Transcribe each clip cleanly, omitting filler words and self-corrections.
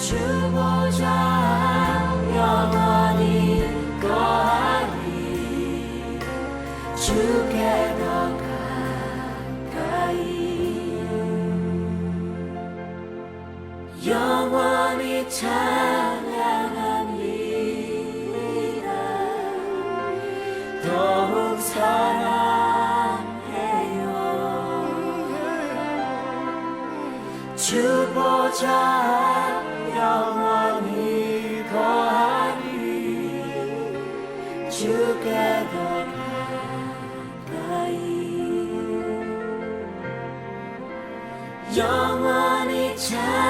주보좌 영원히 거하리 주께 더 가까이 영원히 찬양합니다. 더욱 사랑해요. 주보좌 영원히 거하리 주께 더 가까이 영원히 찬양합니다.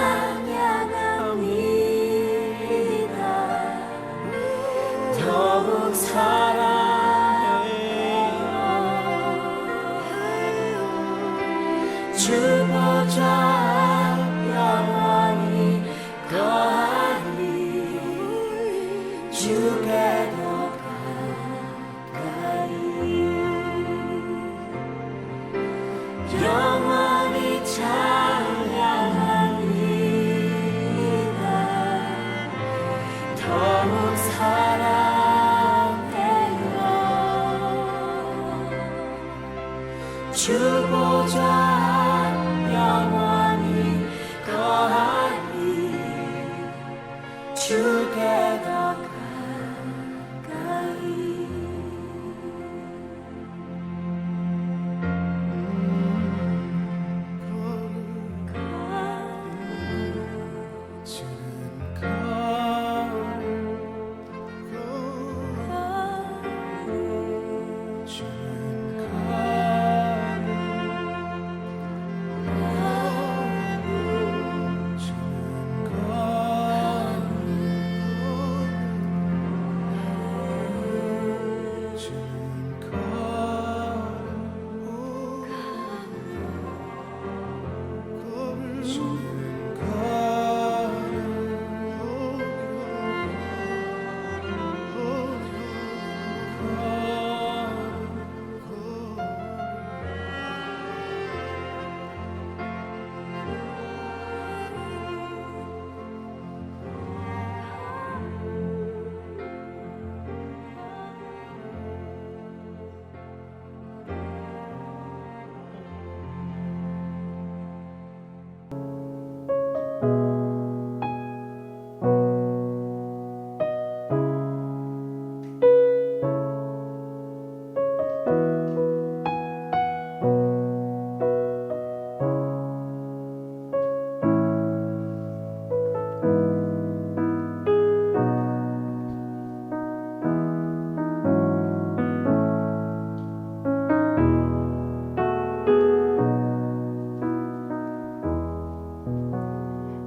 더욱 사랑해요. 주보좌 영원히 거하리 주께 더 가까이 영원히 찬양합니다. 더욱 사랑해요. 주보좌 영원히 거하리 주께 더 가까이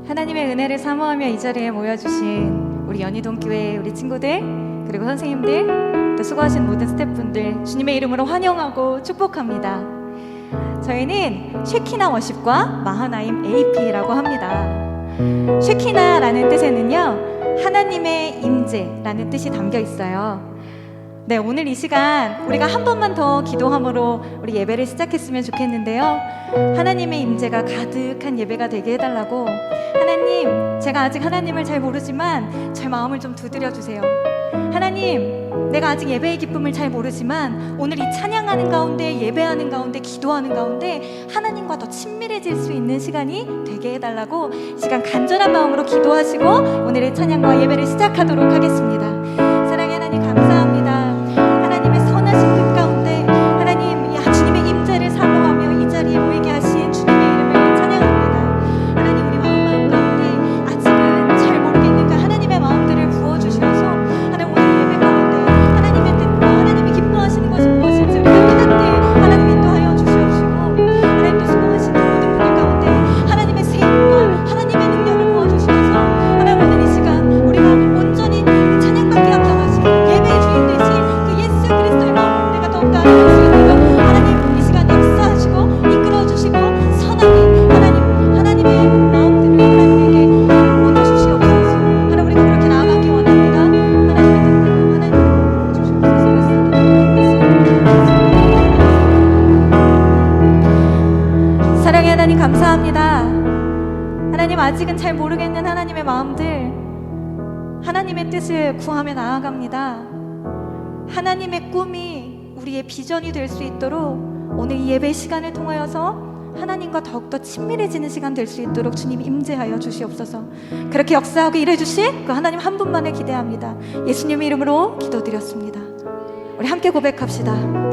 하나님의 은혜를 사모하며 이 자리에 모여주신 우리 연희동교회 우리 친구들 그리고 선생님들 또 수고하신 모든 스태프분들 주님의 이름으로 환영하고 축복합니다. 저희는 쉐키나 워십과 마하나임 AP라고 합니다. 쉐키나라는 뜻에는요 하나님의 임재라는 뜻이 담겨 있어요. 네, 오늘 이 시간 우리가 한 번만 더 기도함으로 우리 예배를 시작했으면 좋겠는데요. 하나님의 임재가 가득한 예배가 되게 해달라고. 하나님, 제가 아직 하나님을 잘 모르지만 제 마음을 좀 두드려 주세요. 하나님, 내가 아직 예배의 기쁨을 잘 모르지만 오늘 이 찬양하는 가운데, 예배하는 가운데, 기도하는 가운데 하나님과 더 친밀해질 수 있는 시간이 되게 해달라고 시간 간절한 마음으로 기도하시고 오늘의 찬양과 예배를 시작하도록 하겠습니다. 사랑의 하나님 감사합니다. 하나님의 선하신 뜻 가운데 하나님 주님의 임재를 사모하며 이 자리에 모이게 하신 주님의 이름을 찬양합니다. 하나님 우리 마음 가운데 아직은 잘 모르겠는 그 하나님의 마음들을 부어주셔서 하나님 오늘 예배 가운데 하나님의 뜻과 하나님이 기뻐하시는 것이 무엇인지 우리가 깨닫게 하나님 인도하여 주시옵시고 하나님 또 수고하시는 모든 분들 가운데 하나님의 세임과 하나님의 능력을 부어주셔서 하나님 오늘 이 시간 우리가 온전히 찬양과 하나님, 아직은 잘 모르겠는 하나님의 마음들, 하나님의 뜻을 구하며 나아갑니다. 하나님의 꿈이 우리의 비전이 될 수 있도록 오늘 이 예배 시간을 통하여서 하나님과 더욱더 친밀해지는 시간 될 수 있도록 주님 임재하여 주시옵소서. 그렇게 역사하고 일해 주실 그 하나님 한 분만을 기대합니다. 예수님의 이름으로 기도드렸습니다. 우리 함께 고백합시다.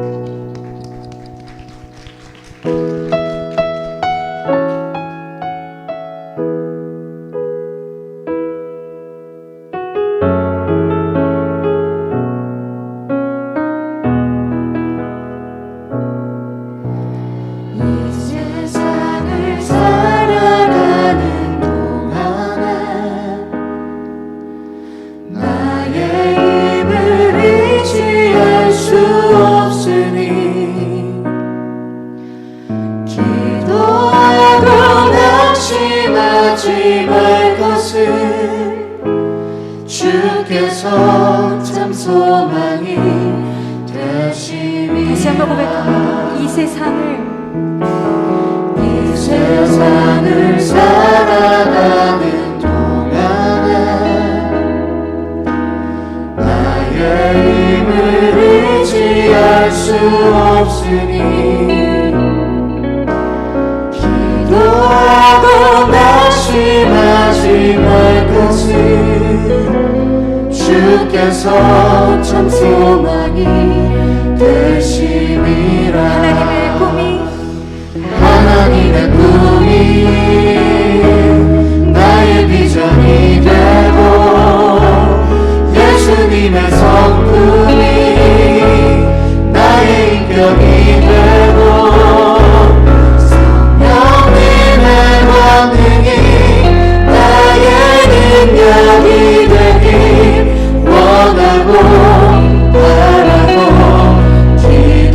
주께서 참 소망이 되시니 다시 한번 고백합니다. 이 세상을 살아가는 동안에 나의 힘을 의지할 수 없으니 기도하고 낙심하지 말 것을 주께서 참 소망이 되심이라. 하나님의 꿈이 나의 비전이 되고 예수님의 성품이 나의 인격이 되고 성령님의 권능이 나의 능력이 되길 원하고 바라고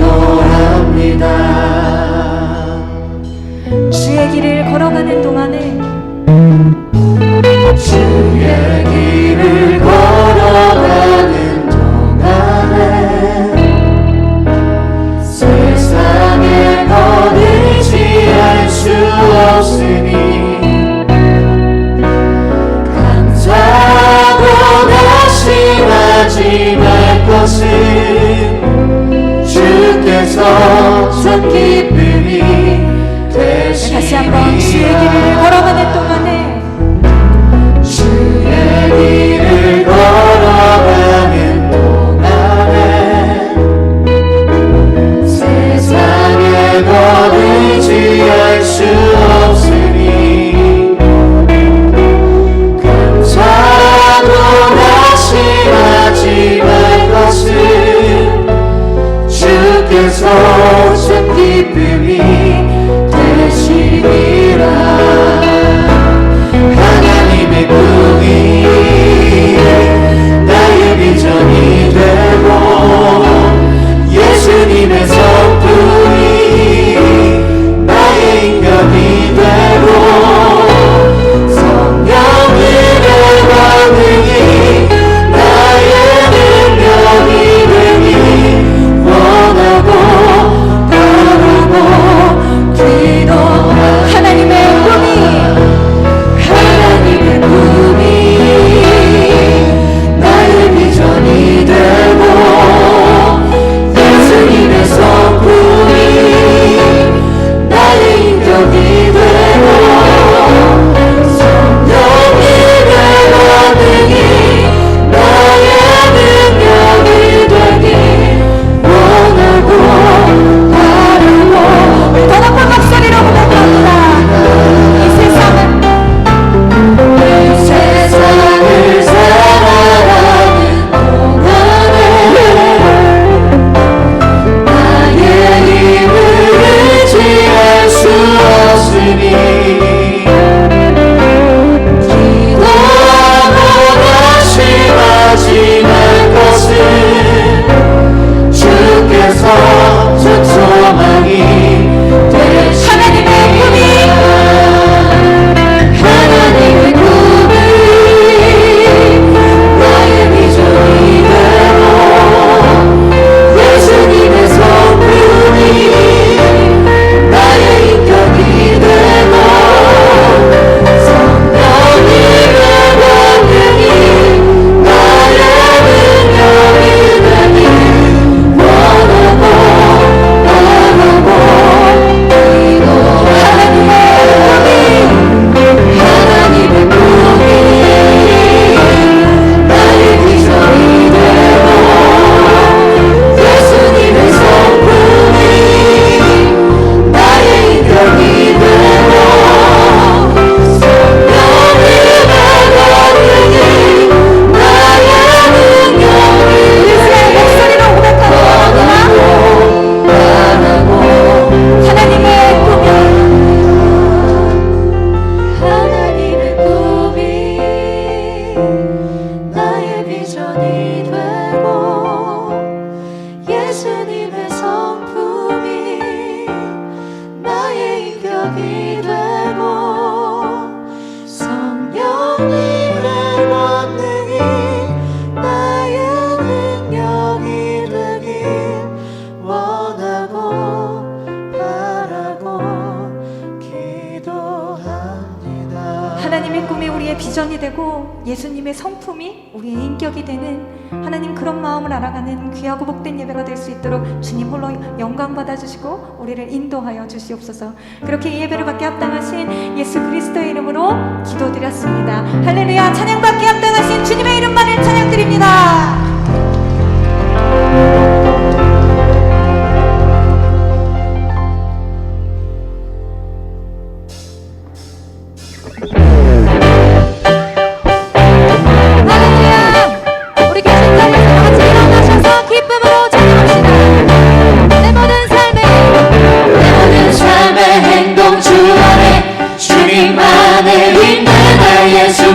기도합니다. 주의 길을 걸어가는 동안에 주의 길을 걸어가는 동안에 세상에 더 의지할 수 없으니 감사하고 낙심하지 말 것을 주께서 참 기쁨이 다시 한번 주의 길을 걸어가는 동안에 주의 길을 걸어가는 동안에 세상에 더 의지할 수 없으니 감사하고 낙심하지 말 것을 주께서 참 기쁨이 되시니 하나님의 권능이 나의 능력이 되길 원하고 바라고 기도합니다. 하나님의 꿈이 우리의 비전이 되고 예수님의 성품이 우리의 인격이 되는 하나님 그런 마음을 알아가는 귀하고 복된 예배가 될 수 있도록 주님 홀로 영광 받아주시고 우리를 인도하여 주시옵소서. 그렇게 이 예배를 받게 합당하신 예수 그리스도의 이름으로 기도드렸습니다. 할렐루야. 찬양받게 합당하신 주님의 이름만을 찬양드립니다.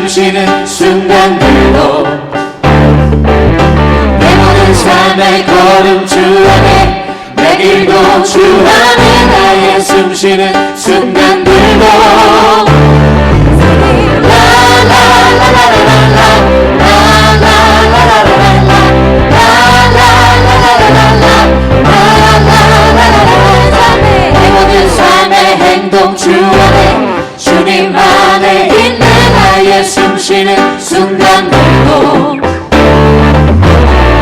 숨쉬는 순간들도 내 모든 삶의 걸음 주 안에 내 길도 주 안에 나의 숨쉬는 순간들도 내 모든 삶의 행동 주 안에 주님 안에 있는 나의 숨쉬는 순간들도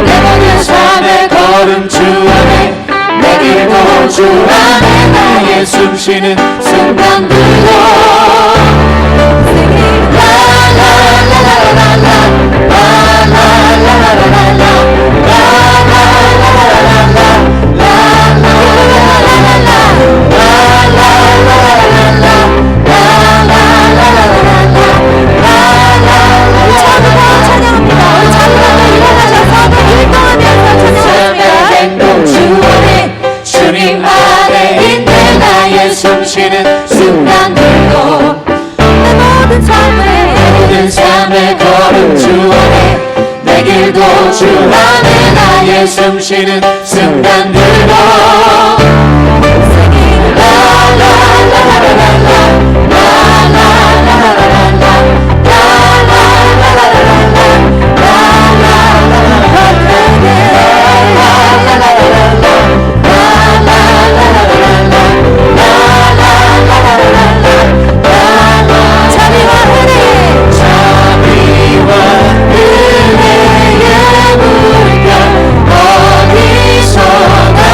내 모든 삶의 걸음 주 안에 내 길도 주 안에 나의 숨쉬는 순간들도 숨쉬는 순간들도 내 모든 삶의 걸음 주 안에 내 길도 주 안에 나의 숨쉬는 순간들도 어디서나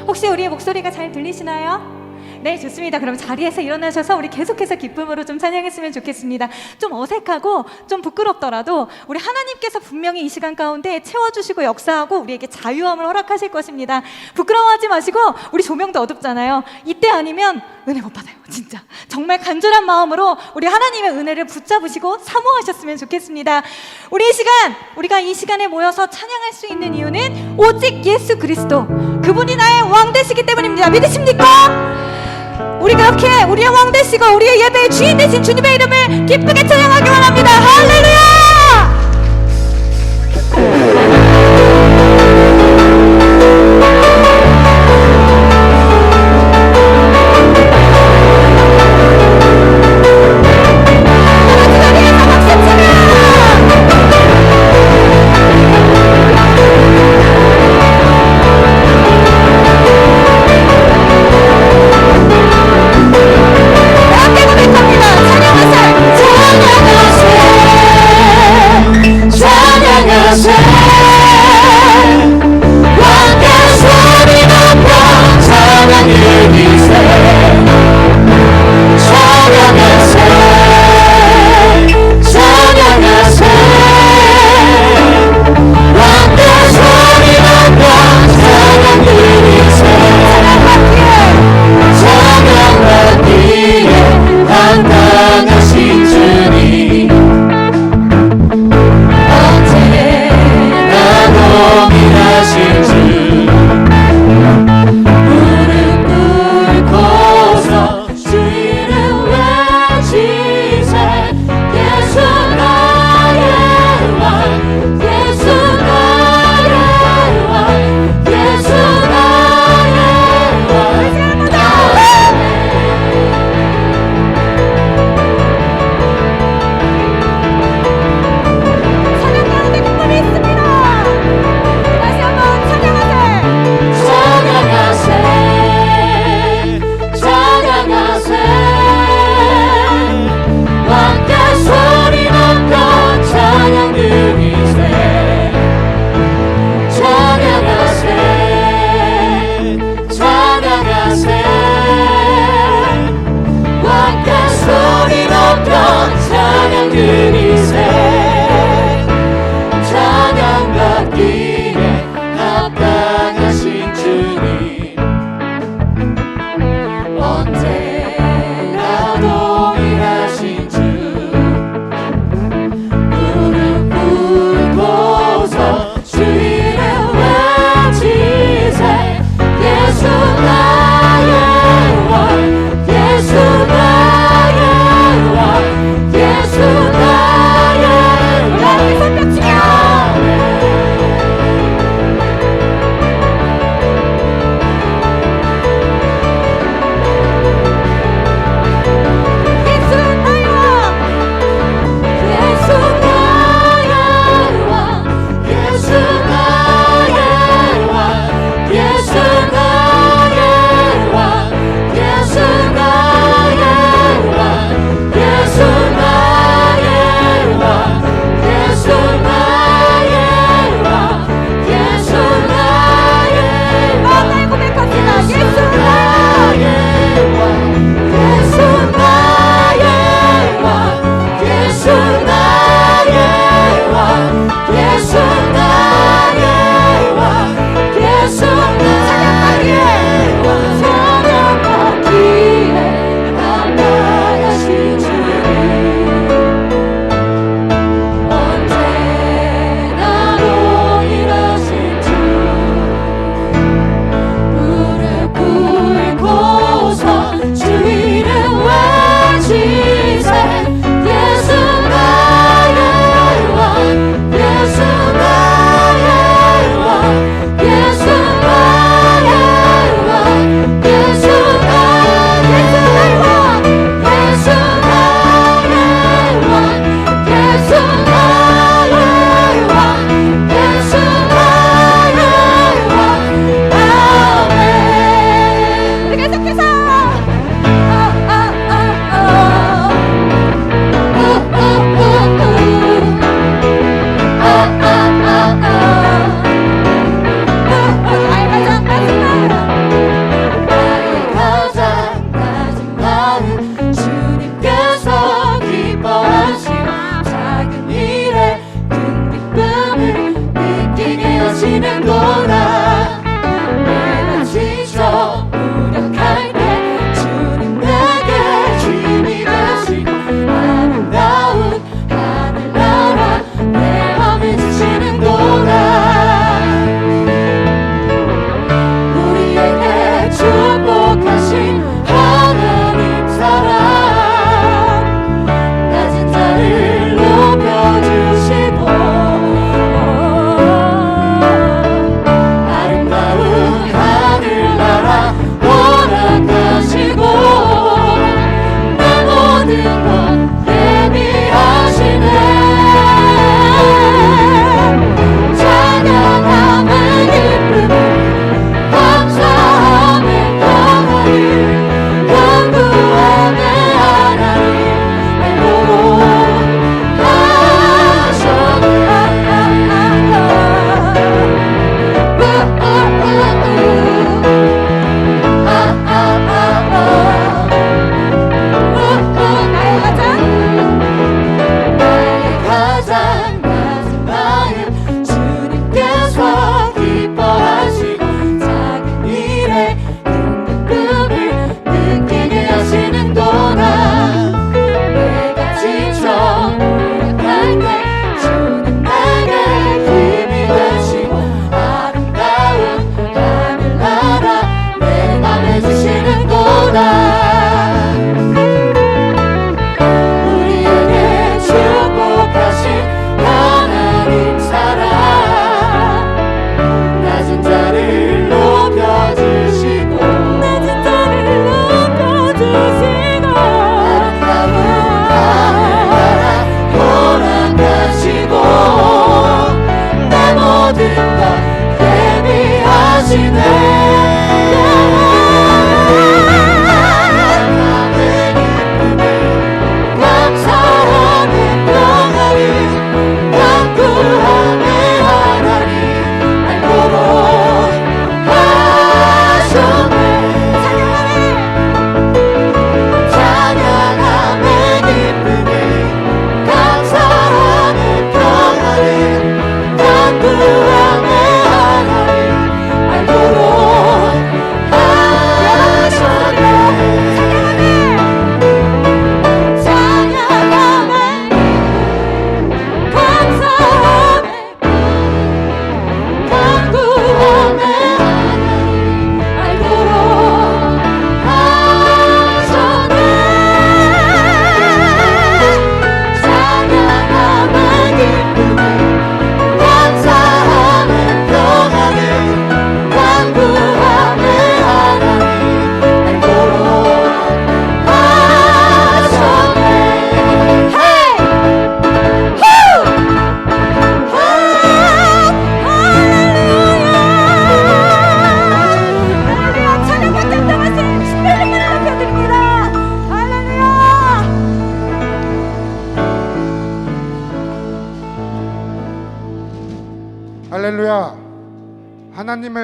혹시 우리의 목소리가 잘 들리시나요? 네, 좋습니다. 그럼 자리에서 일어나셔서 우리 계속해서 기쁨으로 좀 찬양했으면 좋겠습니다. 좀 어색하고 좀 부끄럽더라도 우리 하나님께서 분명히 이 시간 가운데 채워주시고 역사하고 우리에게 자유함을 허락하실 것입니다. 부끄러워하지 마시고, 우리 조명도 어둡잖아요. 이때 아니면 은혜 못 받아요. 진짜 정말 간절한 마음으로 우리 하나님의 은혜를 붙잡으시고 사모하셨으면 좋겠습니다. 우리가 이 시간에 모여서 찬양할 수 있는 이유는 오직 예수 그리스도, 그분이 나의 왕 되시기 때문입니다. 믿으십니까? 우리가 그렇게 우리의 왕 되시고 우리의 예배의 주인 되신 주님의 이름을 기쁘게 찬양하기 원합니다. 할렐루야! 찬양하세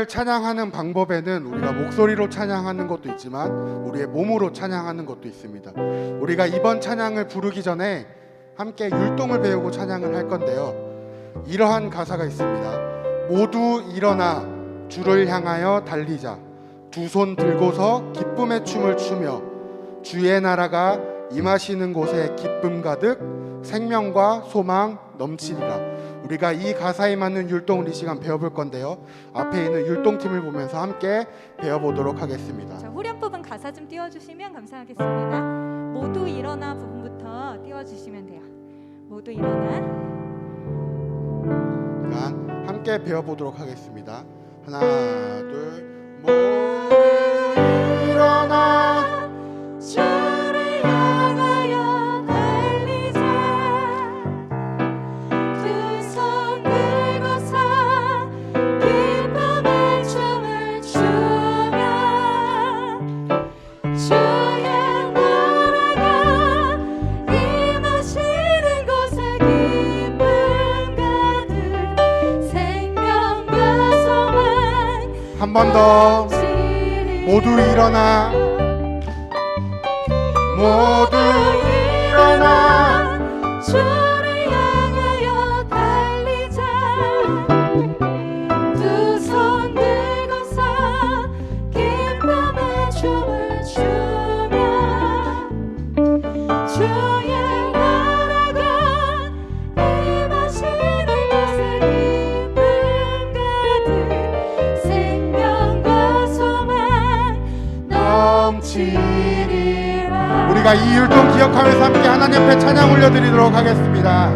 하나님을 찬양하는 방법에는 우리가 목소리로 찬양하는 것도 있지만 우리의 몸으로 찬양하는 것도 있습니다. 우리가 이번 찬양을 부르기 전에 함께 율동을 배우고 찬양을 할 건데요. 이러한 가사가 있습니다. 모두 일어나 주를 향하여 달리자. 두 손 들고서 기쁨의 춤을 추며 주의 나라가 임하시는 곳에 기쁨 가득 생명과 소망 넘치리라. 우리가 이 가사에 맞는 율동을 이 시간 배워볼 건데요. 앞에 있는 율동팀을 보면서 함께 배워보도록 하겠습니다. 자, 후렴 부분 가사 좀 띄워주시면 감사하겠습니다. 모두 일어나 부분부터 띄워주시면 돼요. 모두 일어나. 그러니까 함께 배워보도록 하겠습니다. 하나, 둘, 모두 일어나 주를 향하여 달리자. 두 손 들고서 기쁨의 춤을 추며 주의 나라가 임하시는 곳에 기쁨 가득 생명과 소망 한 번 더 모두 일어나 모두 일어나 주를 향하여 달리자. 두 손 들고서 기쁨의 춤을 추며 주의 나라가 임하시는 곳에 기쁨 가득 생명과 소망 넘치리라. 우리가 이 율동 기억하면서 함께 하나님 앞에 찬양 올려드리도록 하겠습니다.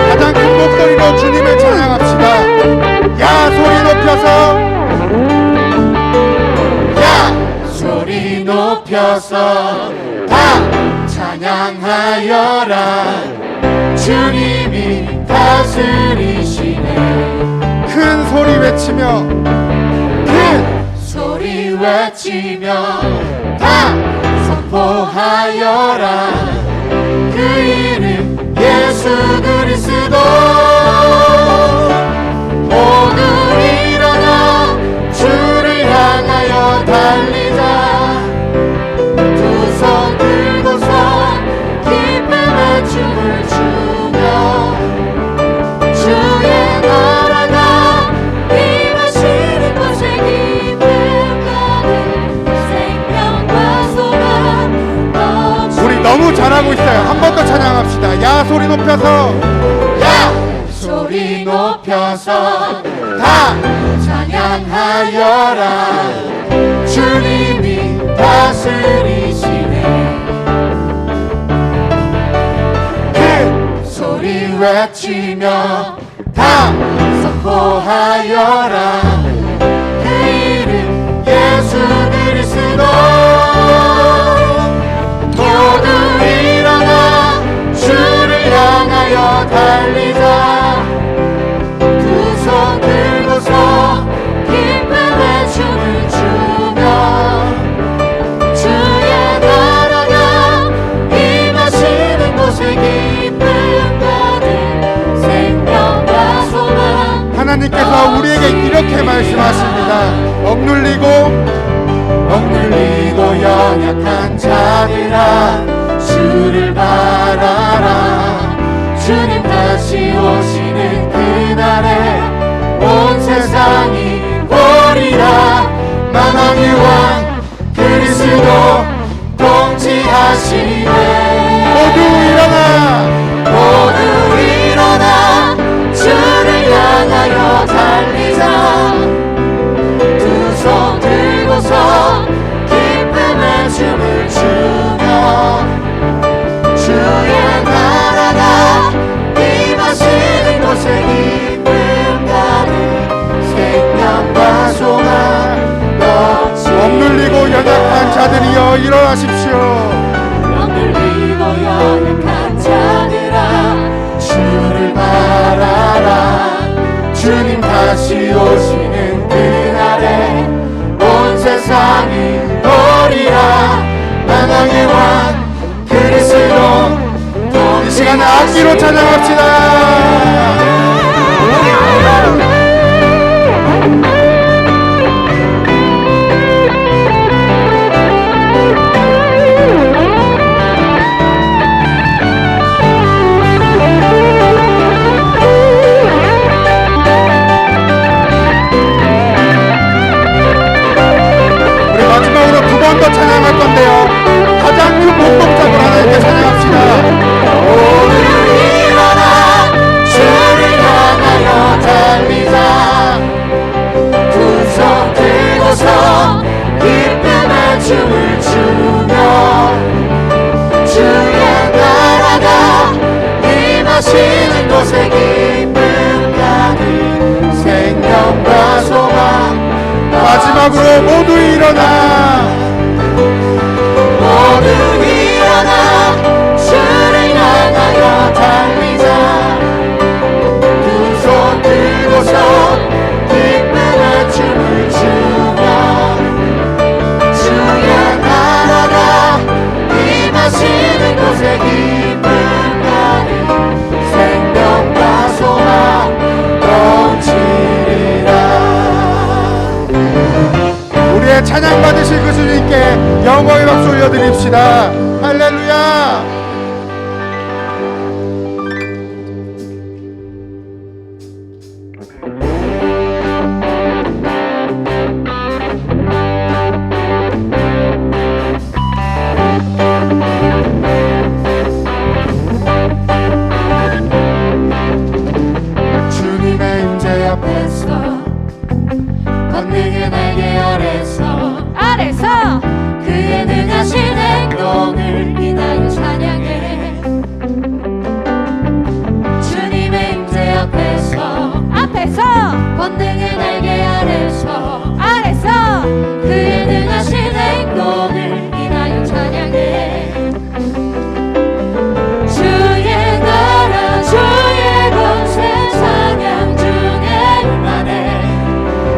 가장 큰 목소리로 주님을 찬양합시다. 야 소리 높여서 야 소리 높여서 다 찬양하여라. 주님이 다스리시네. 큰 소리 외치며 큰 소리 외치며 다 선포하여라. 그 이름 예수 그리스도. 모두 일어나 주를 향하여 달리자. 두 손 들고서 기쁨의 춤을 추며 주의 나라가 임하시는 곳에 기쁨 가득 생명과 소망 넘치리라. 우리 너무 잘하고 있어요. 한 번 더 찬양합시다. 야 소리 높여서 야 소리 높여서 다 찬양하여라. 주님이 다스리시네. 큰 소리 외치며 다 선포하여라. 그 이름 예수 그리스도. 모두 일어나 주를 향하여 달리자. 두 손 들고서 기쁨의 춤을 추며 주의 나라가 임하시는 곳에 기쁨 가득 생명과 소망. 하나님께서 우리에게 이렇게 말씀하십니다. 억눌리고 연약한 자들아 주를 바라라. 주님 다시 오시는 그날에 온 세상이 보리라. 만왕의 왕 그리스도 통치하시네. 모두 일어나 모두 일어나 주를 향하여 달리자. 두 손 들고서 기쁨의 춤을 추며 주의 나라가 임하시는 곳에 기쁨 가득 생명과 소망 넘치리라. 억눌리고 연약한 자들이여 일어나십시오. 억눌리고 연약한 자들아 주를 바라라. 주님 다시 오시는 그날에 온 세상이 보리라. 만왕의 왕 그리스도 이 시간에 악기로 찬양합시다. 우리 마지막으로 두 번 더 찬양할 건데요. 가장 큰 몸동작으로 하나님께 찬양합시다. 오늘 일어나 주를 향하여 달리자. 두 손 들고서 기쁨의 춤을 추며 주의 나라가 임하시는 곳에 기쁨 가득 생명과 소망. 마지막으로 모두 일어나. 모두 일어나 주를 향하여 달리자. 두 손 들고서 기쁨의 춤을 추며 주의 나라가 임하시는 곳에 기쁨 가득 생명과 소망 넘치리라. 우리의 찬양 받으실 그 주님께 영광의 박수 올려드립시다. 할렐루야. 주님의 임재 앞에서 권능의 날개 아래서 그의 능하신 행동을 인하여 찬양해. 주님의 임재 앞에서 권능의 날개 아래서 그의 능하신 행동을 인하여 찬양해. 주의 나라 주의 권세 찬양 중에 임하네.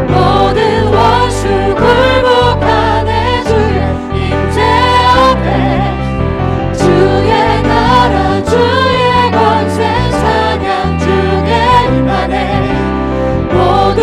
모든 원수 굴복하네. 주의 임재 앞에 주의 나라 주의 권세 찬양 중에 임하네. 모든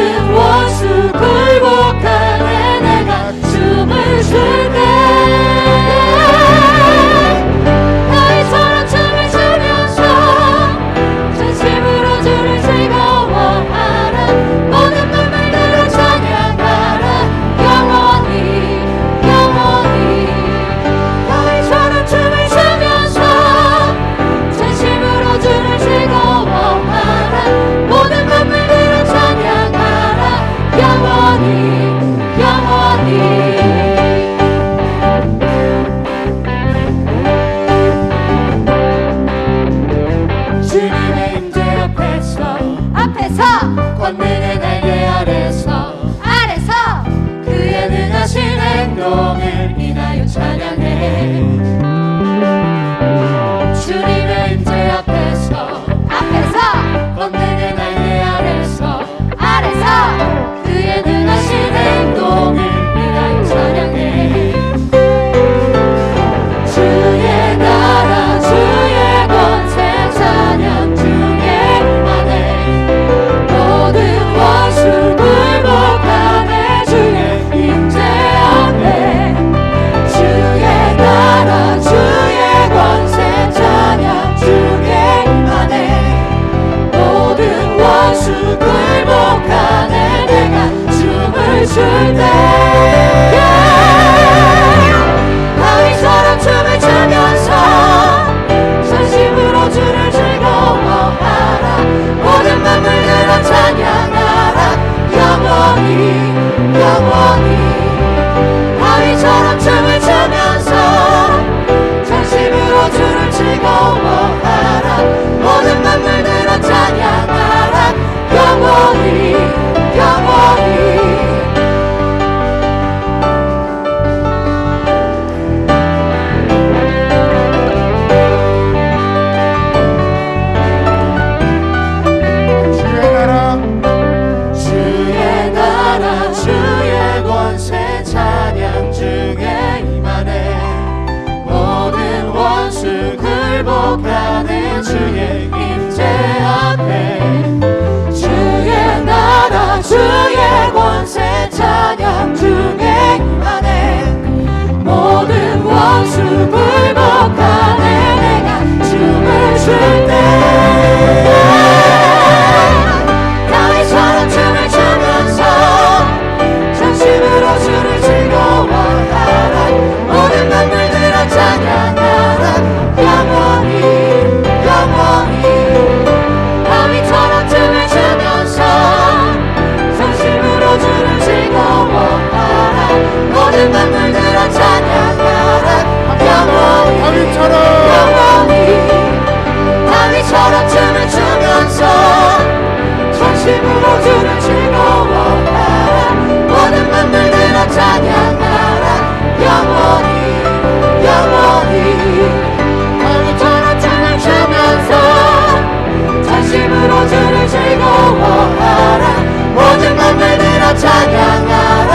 찬양하라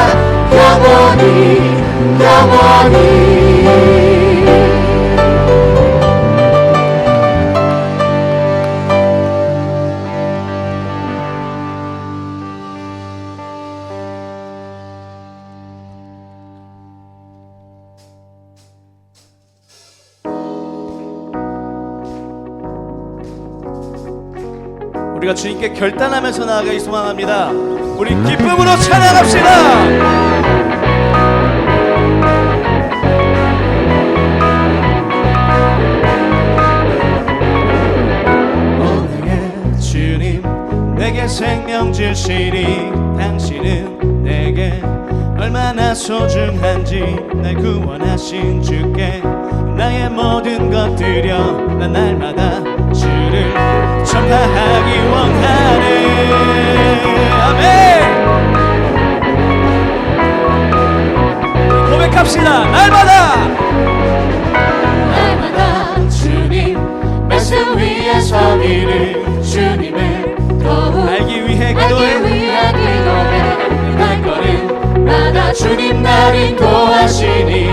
영원히 영원히. 우리가 주님께 결단하면서 나아가기 소망합니다. 우리 기쁨으로 찬양합시다. 오늘의 주님 내게 생명 주시니 당신은 내게 얼마나 소중한지 날 구원하신 주께 나의 모든 것 드려 난 날마다 주를 전파하기 원하네. 아멘. 고백합시다. 날마다 주님 말씀 위에 서기를 주님을 더욱 알기 위해 기도해. 날마다 주님 날 인도하시니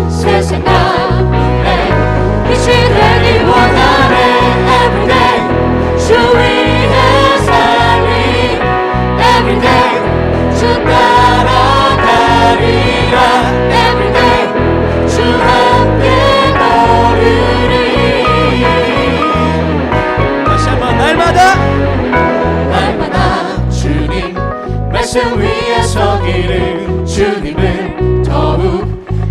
세상 가운데 빛이 되기 원하네. Everyday 주 위에 살리 Everyday 주 따라가리라. Everyday 주 함께 걸으리. 다시 한번 날마다 주님 말씀 위에 서기를 주님을 더욱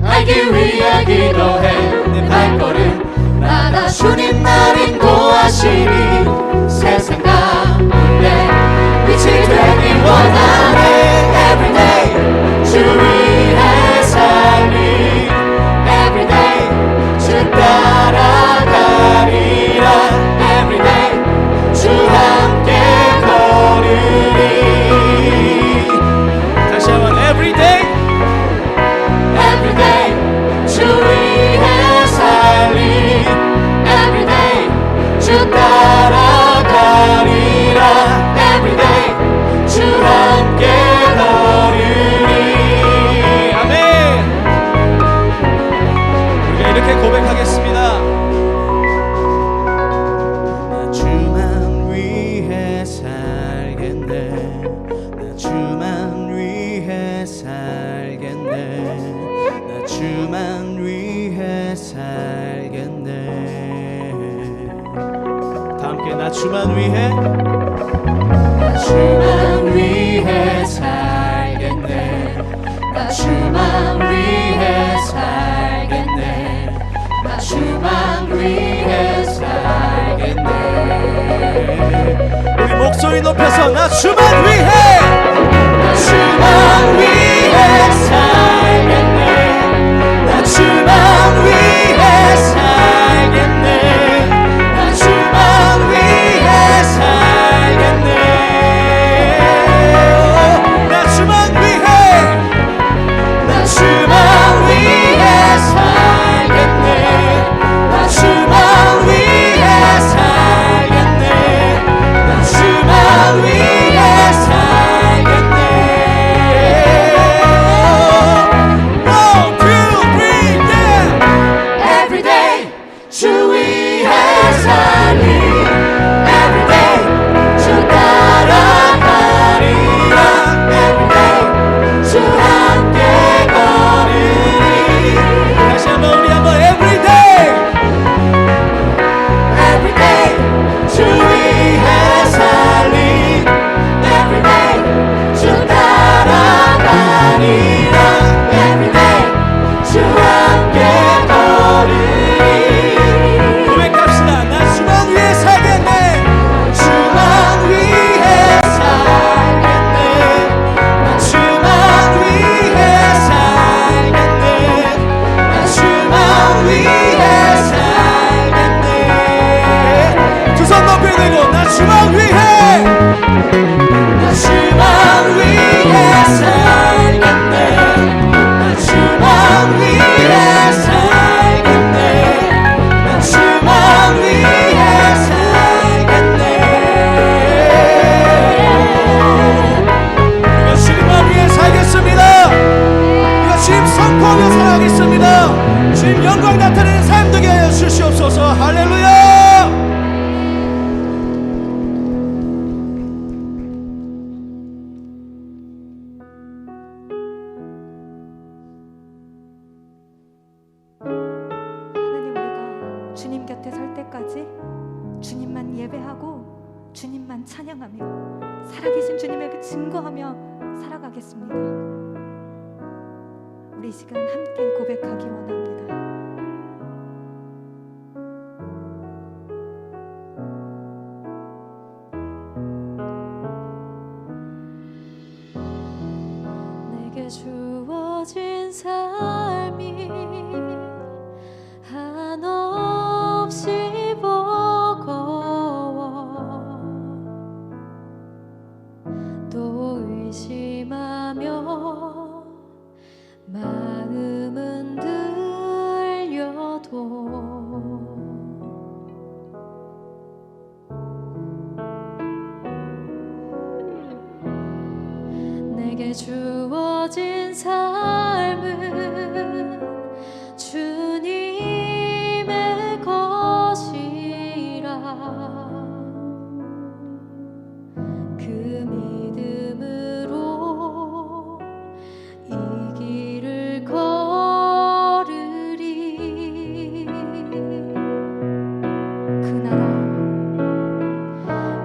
알기 위해 기도해. 내 발걸음마다 주님 날 인도하시니 세상 가운데 빛이 되기 원하네. Everyday 주 위에 살리 Everyday 주 따라가리라. Everyday 주 함께 걸으리. 다시 한번 everyday Everyday 주 위에 살리 Everyday 주 따라가리라. Everyday 주 함께 걸으리. 아멘. 우리가 이렇게 고백하겠습니다. 나 주만 위해 살겠네. 나 주만 위해 살겠네. 나 주만 위해 살겠네. 다 함께 나 주만 위해 주만 위해 살겠네. 나 주만 위해 살겠네. 나 주만 위해 살겠네. 우리 목소리 높여서 나 주만 위해 나 주만 위해 살겠네. 나 주만 위해 살겠네. 나 주만 위해 살겠네. 나 주만 위해 나 주만 위해 살겠네. 나 주만 위해 살겠네. 나 주만 위해 살겠네. 예배하고 주님만 찬양하며 살아계신 주님에게 증거하며 살아가겠습니다. 우리 이 시간 함께 고백하기 원합니다. 내게 주어진 삶이 한없이 버거워 또 의심하며 마음은 들려도 내게 주어진 삶은 주님의 것이라 그 믿음으로 이 길을 걸으리.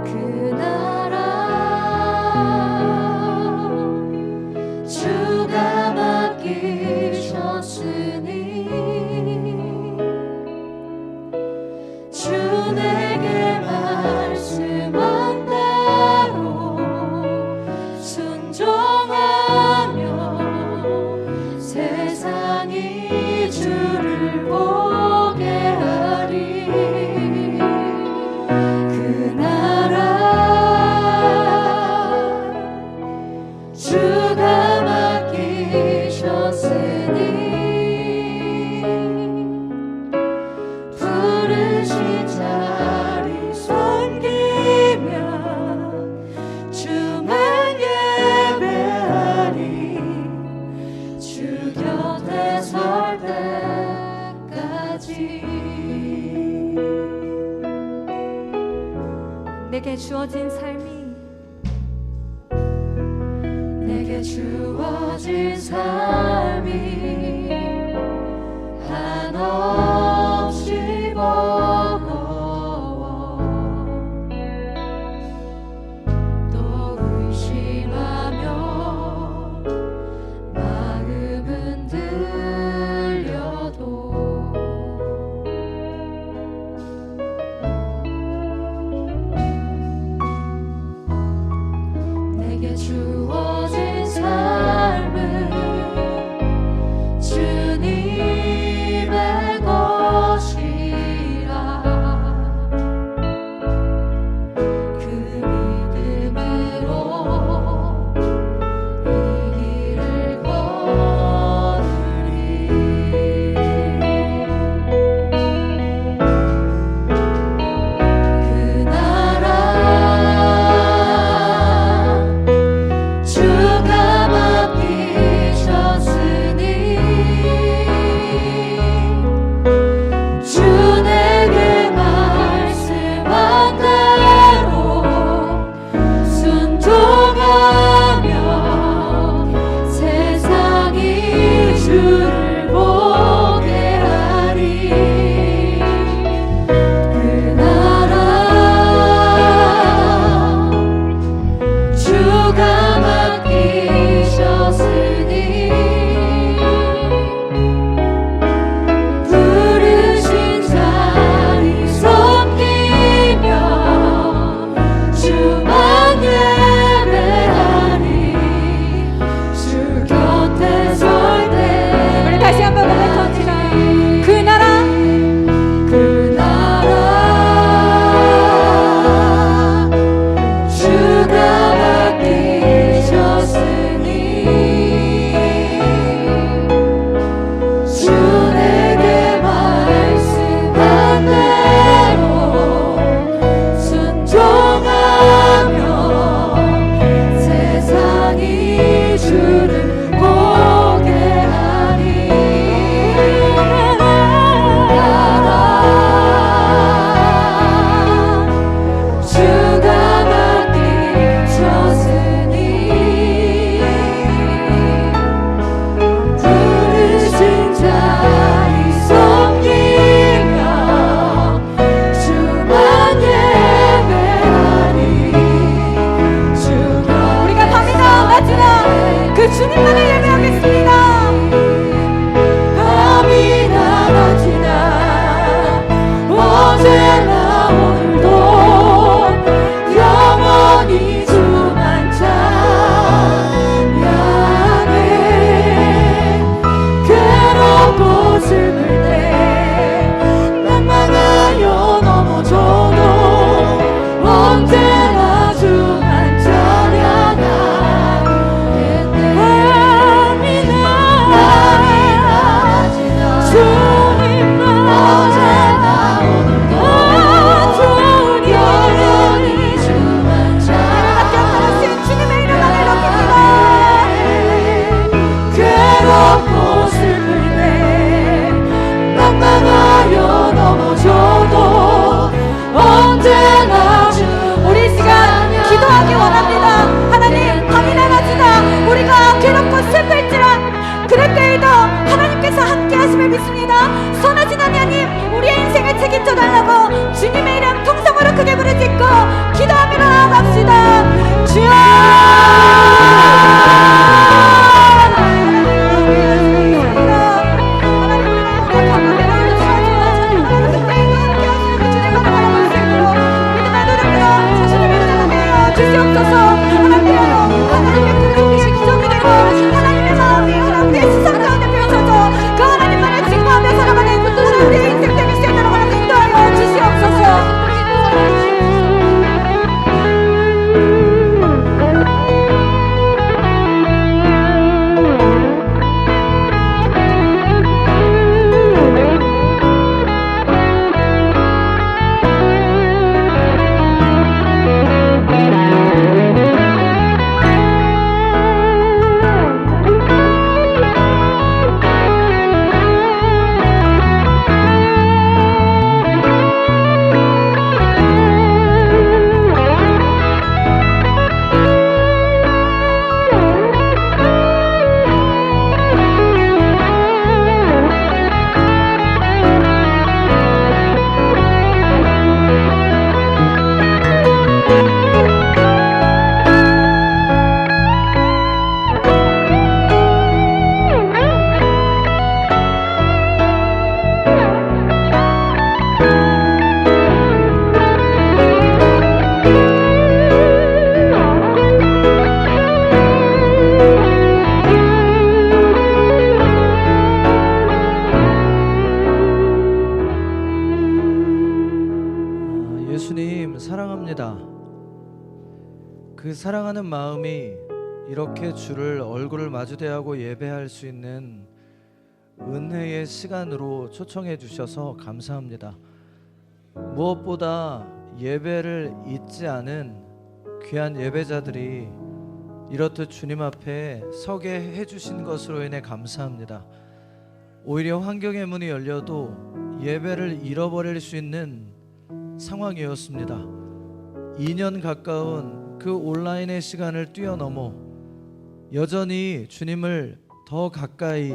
그 나라 주가 맡기셨으니 주 내게 말씀한 대로 순종하며 세상이 주를 보게 하리. 그 나라 주가 맡기셨으니 부르신 자리 섬기며 주만 예배하리. 주 곁에 설 때까지. 내게 주어진 삶이 내게 주어진 삶이 한없이 버거워 또 의심하며 마음은 들려도 내게 주어진 삶은 주님의 것 주시옵소서. 하나님께요, 하나님의 그릇이 기적이 되고 하나님의 마음이 하나님의 시선 가운데 펼쳐져 그 하나님만을 증거하며 살아가는 하나님의 인생 되기 시작하는 하나님 인도하여 주시옵소서. 예수님 사랑합니다. 그 사랑하는 마음이 이렇게 주를 얼굴을 마주대하고 예배할 수 있는 은혜의 시간으로 초청해 주셔서 감사합니다. 무엇보다 예배를 잊지 않은 귀한 예배자들이 이렇듯 주님 앞에 서게 해주신 것으로 인해 감사합니다. 오히려 환경의 문이 열려도 예배를 잃어버릴 수 있는 상황이었습니다. 2년 가까운 그 온라인의 시간을 뛰어넘어 여전히 주님을 더 가까이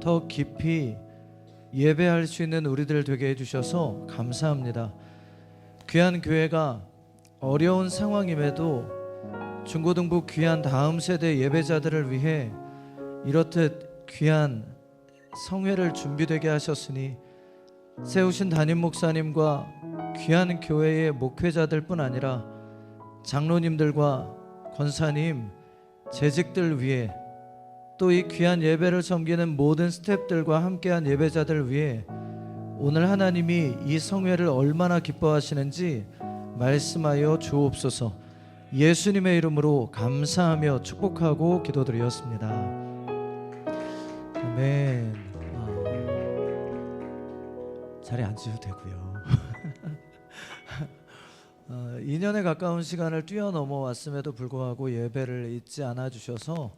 더 깊이 예배할 수 있는 우리들 되게 해주셔서 감사합니다. 귀한 교회가 어려운 상황임에도 중고등부 귀한 다음 세대 예배자들을 위해 이렇듯 귀한 성회를 준비되게 하셨으니 세우신 담임 목사님과 귀한 교회의 목회자들뿐 아니라 장로님들과 권사님, 재직들 위해 또 이 귀한 예배를 섬기는 모든 스태프들과 함께한 예배자들 위해 오늘 하나님이 이 성회를 얼마나 기뻐하시는지 말씀하여 주옵소서. 예수님의 이름으로 감사하며 축복하고 기도드렸습니다. 아멘. 자리에 앉으셔도 되고요. 2년에 가까운 시간을 뛰어넘어 왔음에도 불구하고 예배를 잊지 않아 주셔서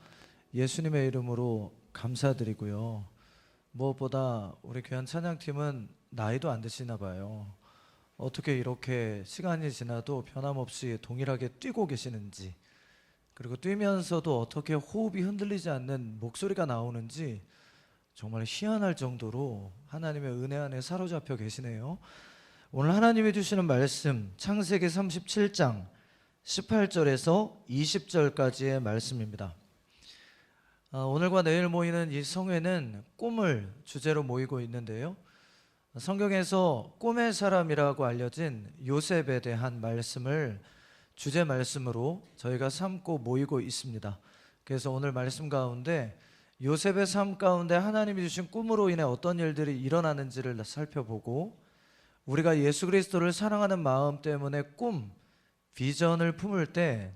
예수님의 이름으로 감사드리고요. 무엇보다 우리 귀한 찬양팀은 나이도 안 드시나 봐요. 어떻게 이렇게 시간이 지나도 변함없이 동일하게 뛰고 계시는지, 그리고 뛰면서도 어떻게 호흡이 흔들리지 않는 목소리가 나오는지 정말 희한할 정도로 하나님의 은혜 안에 사로잡혀 계시네요. 오늘 하나님이 주시는 말씀 창세기 37장 18절에서 20절까지의 말씀입니다. 오늘과 내일 모이는 이 성회는 꿈을 주제로 모이고 있는데요, 성경에서 꿈의 사람이라고 알려진 요셉에 대한 말씀을 주제 말씀으로 저희가 삼고 모이고 있습니다. 그래서 오늘 말씀 가운데 요셉의 삶 가운데 하나님이 주신 꿈으로 인해 어떤 일들이 일어나는지를 살펴보고, 우리가 예수 그리스도를 사랑하는 마음 때문에 꿈, 비전을 품을 때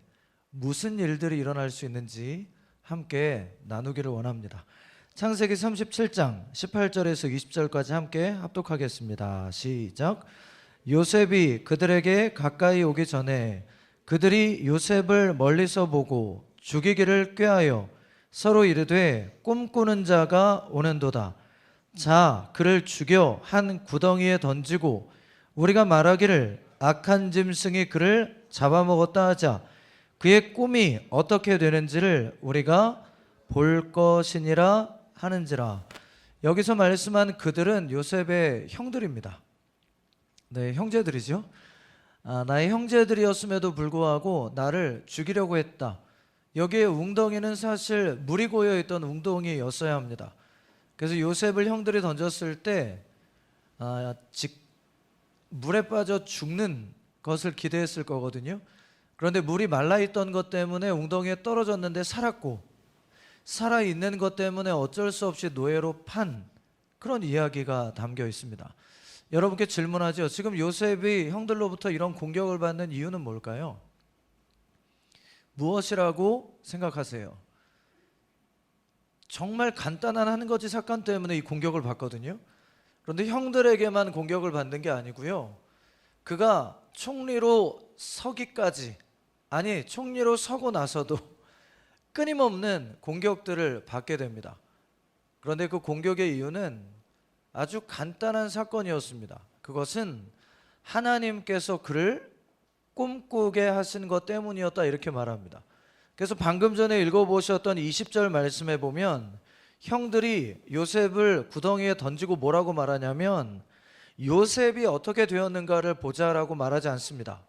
무슨 일들이 일어날 수 있는지 함께 나누기를 원합니다. 창세기 37장 18절에서 20절까지 함께 합독하겠습니다. 시작. 요셉이 그들에게 가까이 오기 전에 그들이 요셉을 멀리서 보고 죽이기를 꾀하여 서로 이르되 꿈꾸는 자가 오는도다. 자, 그를 죽여 한 구덩이에 던지고 우리가 말하기를 악한 짐승이 그를 잡아먹었다 하자. 그의 꿈이 어떻게 되는지를 우리가 볼 것이니라 하는지라. 여기서 말씀한 그들은 요셉의 형들입니다. 네, 형제들이죠. 나의 형제들이었음에도 불구하고 나를 죽이려고 했다. 여기에 웅덩이는 사실 물이 고여있던 웅덩이였어야 합니다. 그래서 요셉을 형들이 던졌을 때 물에 빠져 죽는 것을 기대했을 거거든요. 그런데 물이 말라있던 것 때문에 웅덩이에 떨어졌는데 살았고, 살아있는 것 때문에 어쩔 수 없이 노예로 판 그런 이야기가 담겨 있습니다. 여러분께 질문하죠. 지금 요셉이 형들로부터 이런 공격을 받는 이유는 뭘까요? 무엇이라고 생각하세요? 정말 간단한 한 가지 사건 때문에 이 공격을 받거든요. 그런데 형들에게만 공격을 받는 게 아니고요, 그가 총리로 서기까지, 아니 총리로 서고 나서도 끊임없는 공격들을 받게 됩니다. 그런데 그 공격의 이유는 아주 간단한 사건이었습니다. 그것은 하나님께서 그를 꿈꾸게 하신 것 때문이었다, 이렇게 말합니다. 그래서 방금 전에 읽어보셨던 20절 말씀에 보면 형들이 요셉을 구덩이에 던지고 뭐라고 말하냐면 요셉이 어떻게 되었는가를 보자라고 말하지 않습니다.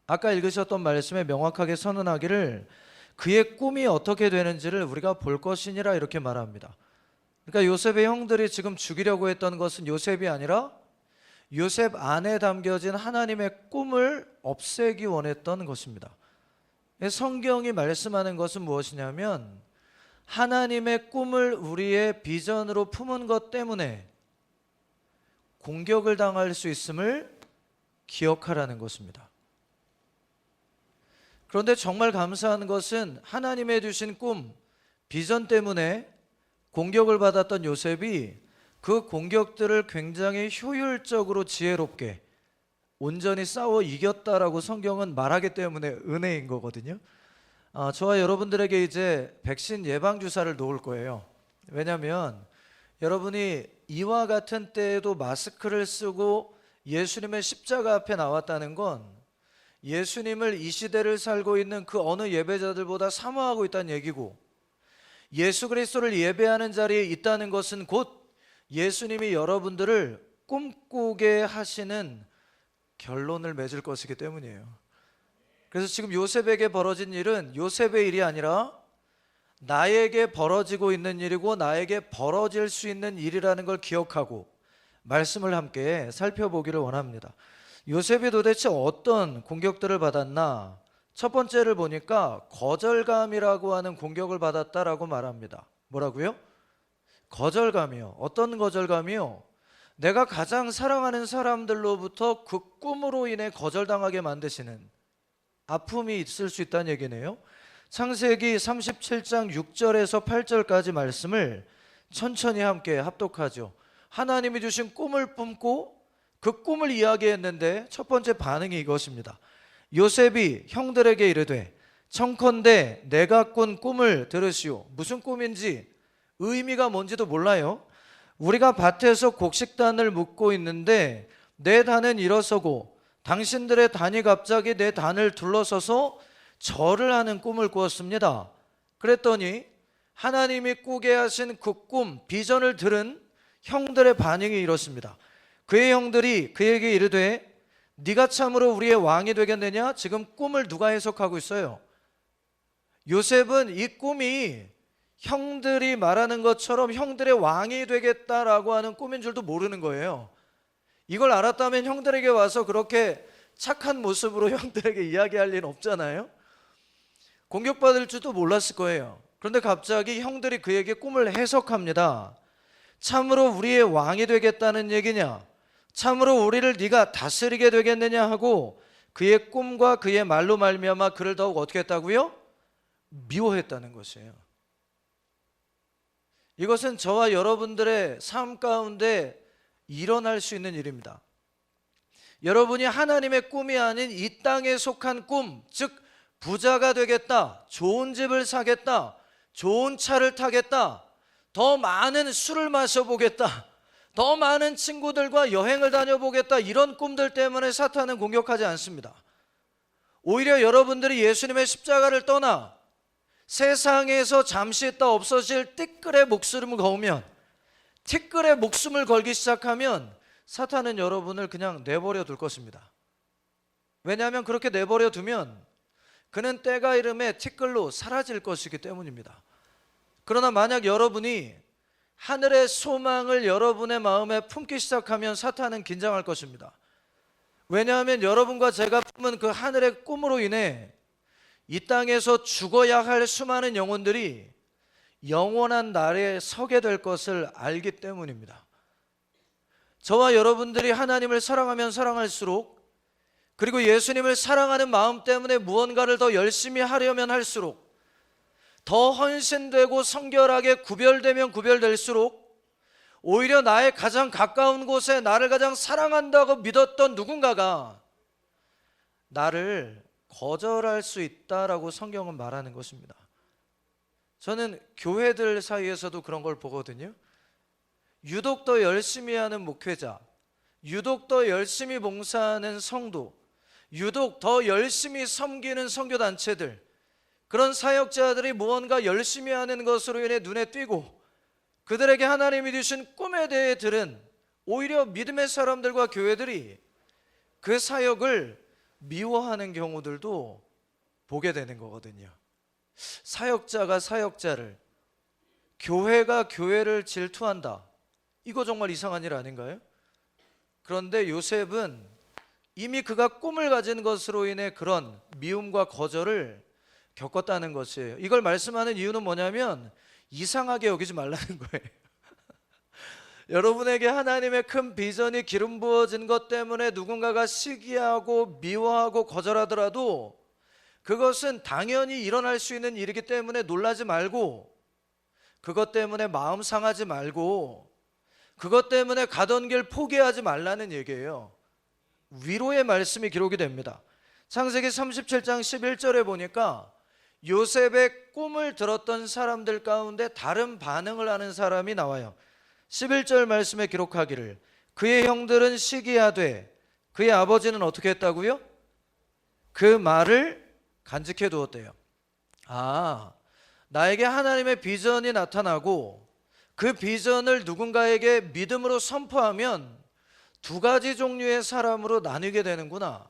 아까 읽으셨던 말씀에 명확하게 선언하기를 그의 꿈이 어떻게 되는지를 우리가 볼 것이니라, 이렇게 말합니다. 그러니까 요셉의 형들이 지금 죽이려고 했던 것은 요셉이 아니라 요셉 안에 담겨진 하나님의 꿈을 없애기 원했던 것입니다. 성경이 말씀하는 것은 무엇이냐면 하나님의 꿈을 우리의 비전으로 품은 것 때문에 공격을 당할 수 있음을 기억하라는 것입니다. 그런데 정말 감사한 것은 하나님의 주신 꿈, 비전 때문에 공격을 받았던 요셉이 그 공격들을 굉장히 효율적으로 지혜롭게 온전히 싸워 이겼다라고 성경은 말하기 때문에 은혜인 거거든요. 저와 여러분들에게 이제 백신 예방주사를 놓을 거예요. 왜냐하면 여러분이 이와 같은 때에도 마스크를 쓰고 예수님의 십자가 앞에 나왔다는 건 예수님을 이 시대를 살고 있는 그 어느 예배자들보다 사모하고 있다는 얘기고, 예수 그리스도를 예배하는 자리에 있다는 것은 곧 예수님이 여러분들을 꿈꾸게 하시는 결론을 맺을 것이기 때문이에요. 그래서 지금 요셉에게 벌어진 일은 요셉의 일이 아니라 나에게 벌어지고 있는 일이고 나에게 벌어질 수 있는 일이라는 걸 기억하고 말씀을 함께 살펴보기를 원합니다. 요셉이 도대체 어떤 공격들을 받았나? 첫 번째를 보니까 거절감이라고 하는 공격을 받았다라고 말합니다. 뭐라고요? 거절감이요. 어떤 거절감이요? 내가 가장 사랑하는 사람들로부터 그 꿈으로 인해 거절당하게 만드시는 아픔이 있을 수 있다는 얘기네요. 창세기 37장 6절에서 8절까지 말씀을 천천히 함께 합독하죠. 하나님이 주신 꿈을 품고 그 꿈을 이야기했는데 첫 번째 반응이 이것입니다. 요셉이 형들에게 이르되 청컨대 내가 꾼 꿈을 들으시오. 무슨 꿈인지 의미가 뭔지도 몰라요. 우리가 밭에서 곡식단을 묶고 있는데 내 단은 일어서고 당신들의 단이 갑자기 내 단을 둘러서서 절을 하는 꿈을 꾸었습니다. 그랬더니 하나님이 꾸게 하신 그 꿈, 비전을 들은 형들의 반응이 이렇습니다. 그의 형들이 그에게 이르되 네가 참으로 우리의 왕이 되겠느냐? 지금 꿈을 누가 해석하고 있어요? 요셉은 이 꿈이 형들이 말하는 것처럼 형들의 왕이 되겠다라고 하는 꿈인 줄도 모르는 거예요. 이걸 알았다면 형들에게 와서 그렇게 착한 모습으로 형들에게 이야기할 일은 없잖아요. 공격받을 줄도 몰랐을 거예요. 그런데 갑자기 형들이 그에게 꿈을 해석합니다. 참으로 우리의 왕이 되겠다는 얘기냐? 참으로 우리를 네가 다스리게 되겠느냐 하고 그의 꿈과 그의 말로 말미암아 그를 더욱 어떻게 했다고요? 미워했다는 것이에요. 이것은 저와 여러분들의 삶 가운데 일어날 수 있는 일입니다. 여러분이 하나님의 꿈이 아닌 이 땅에 속한 꿈, 즉 부자가 되겠다, 좋은 집을 사겠다, 좋은 차를 타겠다, 더 많은 술을 마셔보겠다, 더 많은 친구들과 여행을 다녀보겠다, 이런 꿈들 때문에 사탄은 공격하지 않습니다. 오히려 여러분들이 예수님의 십자가를 떠나 세상에서 잠시 있다 없어질 티끌의 목숨을 거우면, 티끌의 목숨을 걸기 시작하면 사탄은 여러분을 그냥 내버려 둘 것입니다. 왜냐하면 그렇게 내버려 두면 그는 때가 이름에 티끌로 사라질 것이기 때문입니다. 그러나 만약 여러분이 하늘의 소망을 여러분의 마음에 품기 시작하면 사탄은 긴장할 것입니다. 왜냐하면 여러분과 제가 품은 그 하늘의 꿈으로 인해 이 땅에서 죽어야 할 수많은 영혼들이 영원한 날에 서게 될 것을 알기 때문입니다. 저와 여러분들이 하나님을 사랑하면 사랑할수록, 그리고 예수님을 사랑하는 마음 때문에 무언가를 더 열심히 하려면 할수록, 더 헌신되고 성결하게 구별되면 구별될수록, 오히려 나의 가장 가까운 곳에 나를 가장 사랑한다고 믿었던 누군가가 나를 거절할 수 있다라고 성경은 말하는 것입니다. 저는 교회들 사이에서도 그런 걸 보거든요. 유독 더 열심히 하는 목회자, 유독 더 열심히 봉사하는 성도, 유독 더 열심히 섬기는 선교단체들, 그런 사역자들이 무언가 열심히 하는 것으로 인해 눈에 띄고 그들에게 하나님이 주신 꿈에 대해 들은 오히려 믿음의 사람들과 교회들이 그 사역을 미워하는 경우들도 보게 되는 거거든요. 사역자가 사역자를, 교회가 교회를 질투한다. 이거 정말 이상한 일 아닌가요? 그런데 요셉은 이미 그가 꿈을 가진 것으로 인해 그런 미움과 거절을 겪었다는 것이에요. 이걸 말씀하는 이유는 뭐냐면 이상하게 여기지 말라는 거예요. 여러분에게 하나님의 큰 비전이 기름 부어진 것 때문에 누군가가 시기하고 미워하고 거절하더라도 그것은 당연히 일어날 수 있는 일이기 때문에 놀라지 말고, 그것 때문에 마음 상하지 말고, 그것 때문에 가던 길 포기하지 말라는 얘기예요. 위로의 말씀이 기록이 됩니다. 창세기 37장 11절에 보니까 요셉의 꿈을 들었던 사람들 가운데 다른 반응을 하는 사람이 나와요. 11절 말씀에 기록하기를 그의 형들은 시기하되 그의 아버지는 어떻게 했다고요? 그 말을 간직해 두었대요. 나에게 하나님의 비전이 나타나고 그 비전을 누군가에게 믿음으로 선포하면 두 가지 종류의 사람으로 나뉘게 되는구나.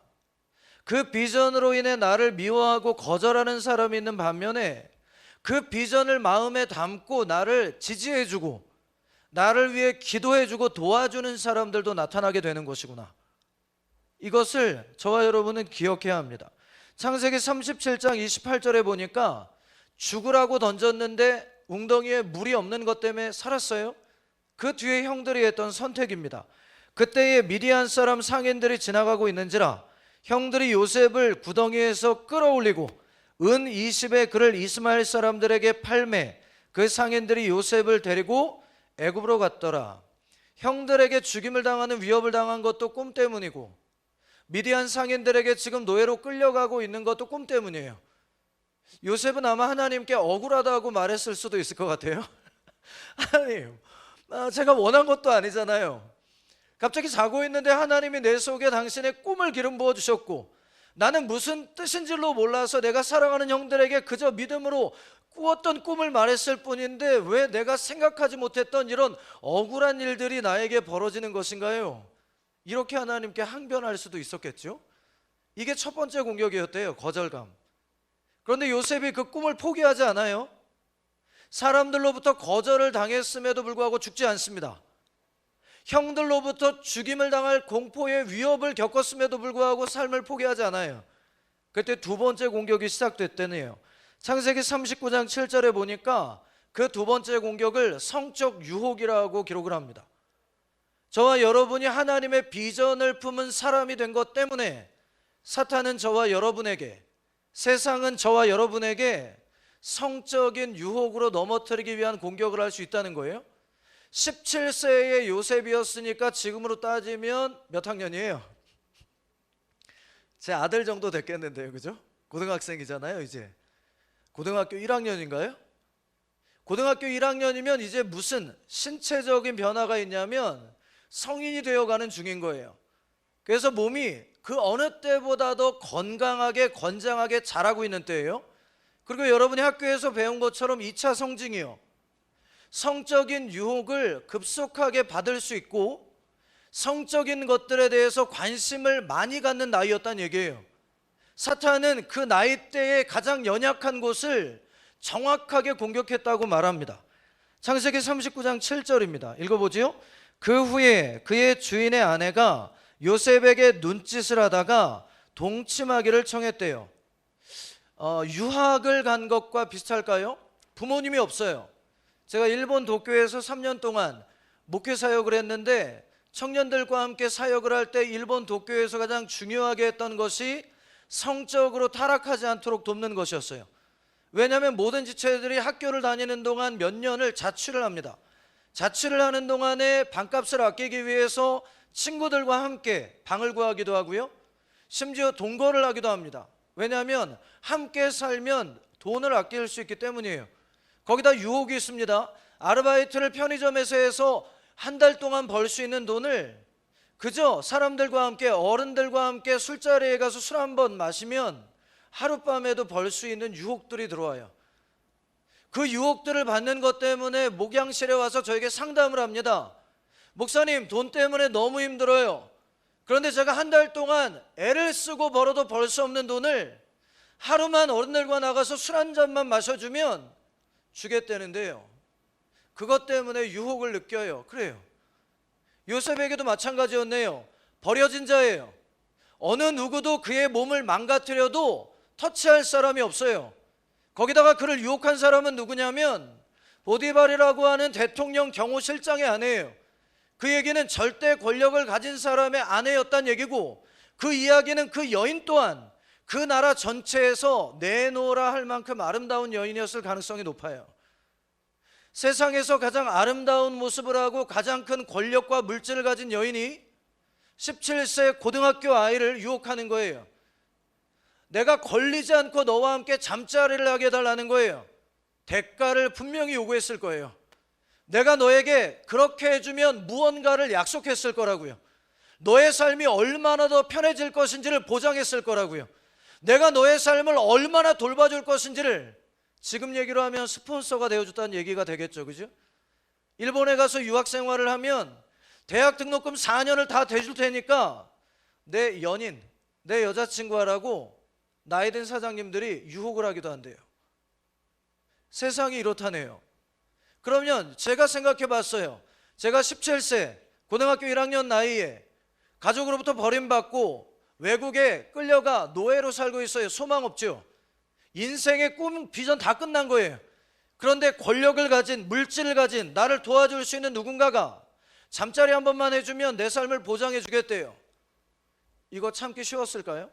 그 비전으로 인해 나를 미워하고 거절하는 사람이 있는 반면에 그 비전을 마음에 담고 나를 지지해주고 나를 위해 기도해주고 도와주는 사람들도 나타나게 되는 것이구나. 이것을 저와 여러분은 기억해야 합니다. 창세기 37장 28절에 보니까 죽으라고 던졌는데 웅덩이에 물이 없는 것 때문에 살았어요. 그 뒤에 형들이 했던 선택입니다. 그때에 미디안 사람 상인들이 지나가고 있는지라 형들이 요셉을 구덩이에서 끌어올리고 은 20에 그를 이스마엘 사람들에게 팔매 그 상인들이 요셉을 데리고 애굽으로 갔더라. 형들에게 죽임을 당하는 위협을 당한 것도 꿈 때문이고 미디안 상인들에게 지금 노예로 끌려가고 있는 것도 꿈 때문이에요. 요셉은 아마 하나님께 억울하다고 말했을 수도 있을 것 같아요. 하나님, 제가 원한 것도 아니잖아요. 갑자기 자고 있는데 하나님이 내 속에 당신의 꿈을 기름 부어 주셨고 나는 무슨 뜻인 줄로 몰라서 내가 사랑하는 형들에게 그저 믿음으로 꾸었던 꿈을 말했을 뿐인데 왜 내가 생각하지 못했던 이런 억울한 일들이 나에게 벌어지는 것인가요? 이렇게 하나님께 항변할 수도 있었겠죠. 이게 첫 번째 공격이었대요. 거절감. 그런데 요셉이 그 꿈을 포기하지 않아요. 사람들로부터 거절을 당했음에도 불구하고 죽지 않습니다. 형들로부터 죽임을 당할 공포의 위협을 겪었음에도 불구하고 삶을 포기하지 않아요. 그때 두 번째 공격이 시작됐다네요. 창세기 39장 7절에 보니까 그 두 번째 공격을 성적 유혹이라고 기록을 합니다. 저와 여러분이 하나님의 비전을 품은 사람이 된 것 때문에 사탄은 저와 여러분에게, 세상은 저와 여러분에게 성적인 유혹으로 넘어뜨리기 위한 공격을 할 수 있다는 거예요. 17세의 요셉이었으니까 지금으로 따지면 몇 학년이에요? 제 아들 정도 됐겠는데요, 그죠? 고등학생이잖아요. 이제 고등학교 1학년인가요? 고등학교 1학년이면 이제 무슨 신체적인 변화가 있냐면 성인이 되어가는 중인 거예요. 그래서 몸이 그 어느 때보다 더 건강하게 건장하게 자라고 있는 때예요. 그리고 여러분이 학교에서 배운 것처럼 2차 성징이요, 성적인 유혹을 급속하게 받을 수 있고 성적인 것들에 대해서 관심을 많이 갖는 나이였다는 얘기예요. 사탄은 그 나이대에 가장 연약한 곳을 정확하게 공격했다고 말합니다. 창세기 39장 7절입니다. 읽어보지요. 그 후에 그의 주인의 아내가 요셉에게 눈짓을 하다가 동침하기를 청했대요. 유학을 간 것과 비슷할까요? 부모님이 없어요. 제가 일본 도쿄에서 3년 동안 목회 사역을 했는데 청년들과 함께 사역을 할 때 일본 도쿄에서 가장 중요하게 했던 것이 성적으로 타락하지 않도록 돕는 것이었어요. 왜냐하면 모든 지체들이 학교를 다니는 동안 몇 년을 자취를 합니다. 자취를 하는 동안에 방값을 아끼기 위해서 친구들과 함께 방을 구하기도 하고요, 심지어 동거를 하기도 합니다. 왜냐하면 함께 살면 돈을 아낄 수 있기 때문이에요. 거기다 유혹이 있습니다. 아르바이트를 편의점에서 해서 한 달 동안 벌 수 있는 돈을 그저 사람들과 함께, 어른들과 함께 술자리에 가서 술 한 번 마시면 하룻밤에도 벌 수 있는 유혹들이 들어와요. 그 유혹들을 받는 것 때문에 목양실에 와서 저에게 상담을 합니다. 목사님, 돈 때문에 너무 힘들어요. 그런데 제가 한 달 동안 애를 쓰고 벌어도 벌 수 없는 돈을 하루만 어른들과 나가서 술 한 잔만 마셔주면 주겠다는데요. 그것 때문에 유혹을 느껴요. 그래요. 요셉에게도 마찬가지였네요. 버려진 자예요. 어느 누구도 그의 몸을 망가뜨려도 터치할 사람이 없어요. 거기다가 그를 유혹한 사람은 누구냐면 보디발이라고 하는 대통령 경호실장의 아내예요. 그 얘기는 절대 권력을 가진 사람의 아내였단 얘기고, 그 이야기는 그 여인 또한 그 나라 전체에서 내놓으라 할 만큼 아름다운 여인이었을 가능성이 높아요. 세상에서 가장 아름다운 모습을 하고 가장 큰 권력과 물질을 가진 여인이 17세 고등학교 아이를 유혹하는 거예요. 내가 걸리지 않고 너와 함께 잠자리를 하게 해달라는 거예요. 대가를 분명히 요구했을 거예요. 내가 너에게 그렇게 해주면 무언가를 약속했을 거라고요. 너의 삶이 얼마나 더 편해질 것인지를 보장했을 거라고요. 내가 너의 삶을 얼마나 돌봐줄 것인지를, 지금 얘기로 하면 스폰서가 되어줬다는 얘기가 되겠죠, 그죠? 일본에 가서 유학 생활을 하면 대학 등록금 4년을 다 대줄 테니까 내 연인, 내 여자친구 하라고 나이 든 사장님들이 유혹을 하기도 한대요. 세상이 이렇다네요. 그러면 제가 생각해 봤어요. 제가 17세 고등학교 1학년 나이에 가족으로부터 버림받고 외국에 끌려가 노예로 살고 있어요. 소망 없죠. 인생의 꿈, 비전 다 끝난 거예요. 그런데 권력을 가진, 물질을 가진, 나를 도와줄 수 있는 누군가가 잠자리 한 번만 해주면 내 삶을 보장해 주겠대요. 이거 참기 쉬웠을까요?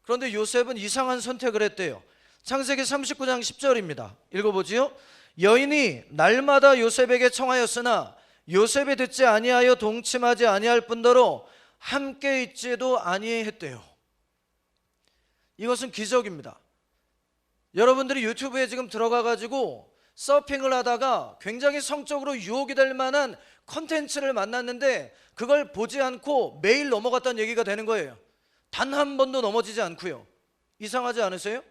그런데 요셉은 이상한 선택을 했대요. 창세기 39장 10절입니다. 읽어보지요. 여인이 날마다 요셉에게 청하였으나 요셉이 듣지 아니하여 동침하지 아니할 뿐더러 함께 있지도 아니했대요. 이것은 기적입니다. 여러분들이 유튜브에 지금 들어가가지고 서핑을 하다가 굉장히 성적으로 유혹이 될 만한 컨텐츠를 만났는데 그걸 보지 않고 매일 넘어갔다는 얘기가 되는 거예요. 단 한 번도 넘어지지 않고요. 이상하지 않으세요?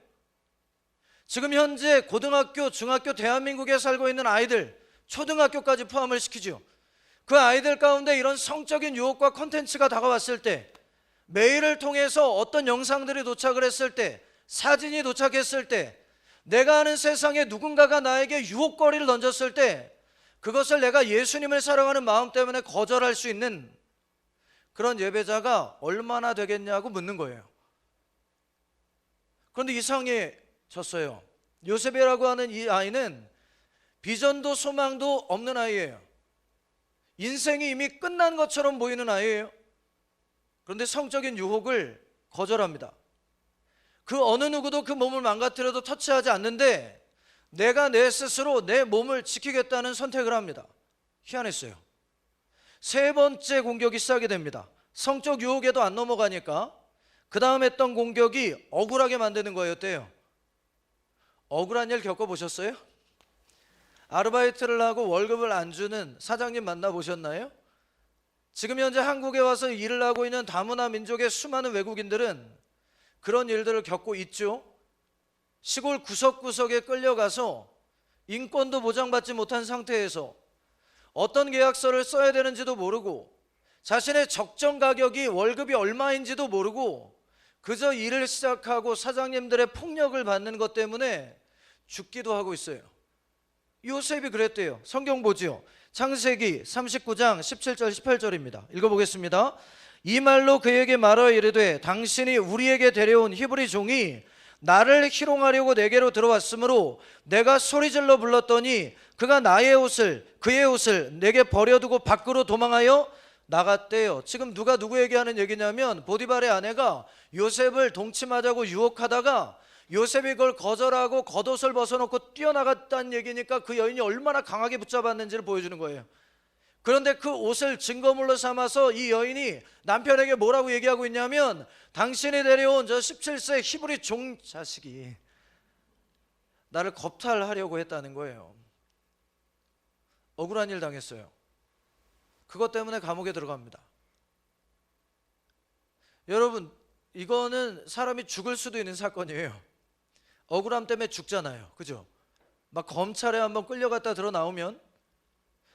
지금 현재 고등학교, 중학교, 대한민국에 살고 있는 아이들, 초등학교까지 포함을 시키죠. 그 아이들 가운데 이런 성적인 유혹과 컨텐츠가 다가왔을 때, 메일을 통해서 어떤 영상들이 도착을 했을 때, 사진이 도착했을 때, 내가 아는 세상에 누군가가 나에게 유혹거리를 던졌을 때 그것을 내가 예수님을 사랑하는 마음 때문에 거절할 수 있는 그런 예배자가 얼마나 되겠냐고 묻는 거예요. 그런데 이상해졌어요. 요셉이라고 하는 이 아이는 비전도 소망도 없는 아이예요. 인생이 이미 끝난 것처럼 보이는 아이예요. 그런데 성적인 유혹을 거절합니다. 그 어느 누구도 그 몸을 망가뜨려도 터치하지 않는데 내가 내 스스로 내 몸을 지키겠다는 선택을 합니다. 희한했어요. 세 번째 공격이 시작이 됩니다. 성적 유혹에도 안 넘어가니까 그 다음 했던 공격이 억울하게 만드는 거였대요. 억울한 일 겪어보셨어요? 아르바이트를 하고 월급을 안 주는 사장님 만나보셨나요? 지금 현재 한국에 와서 일을 하고 있는 다문화 민족의 수많은 외국인들은 그런 일들을 겪고 있죠. 시골 구석구석에 끌려가서 인권도 보장받지 못한 상태에서 어떤 계약서를 써야 되는지도 모르고 자신의 적정 가격이 월급이 얼마인지도 모르고 그저 일을 시작하고 사장님들의 폭력을 받는 것 때문에 죽기도 하고 있어요. 요셉이 그랬대요. 성경 보지요. 창세기 39장 17절 18절입니다. 읽어보겠습니다. 이 말로 그에게 말하여 이르되 당신이 우리에게 데려온 히브리 종이 나를 희롱하려고 내게로 들어왔으므로 내가 소리질러 불렀더니 그가 나의 옷을 그의 옷을 내게 버려두고 밖으로 도망하여 나갔대요. 지금 누가 누구에게 하는 얘기냐면 보디발의 아내가 요셉을 동침하자고 유혹하다가 요셉이 그걸 거절하고 겉옷을 벗어놓고 뛰어나갔다는 얘기니까 그 여인이 얼마나 강하게 붙잡았는지를 보여주는 거예요. 그런데 그 옷을 증거물로 삼아서 이 여인이 남편에게 뭐라고 얘기하고 있냐면 당신이 데려온 저 17세 히브리 종 자식이 나를 겁탈하려고 했다는 거예요. 억울한 일 당했어요. 그것 때문에 감옥에 들어갑니다. 여러분, 이거는 사람이 죽을 수도 있는 사건이에요. 억울함 때문에 죽잖아요. 그죠? 막 검찰에 한번 끌려갔다 들어 나오면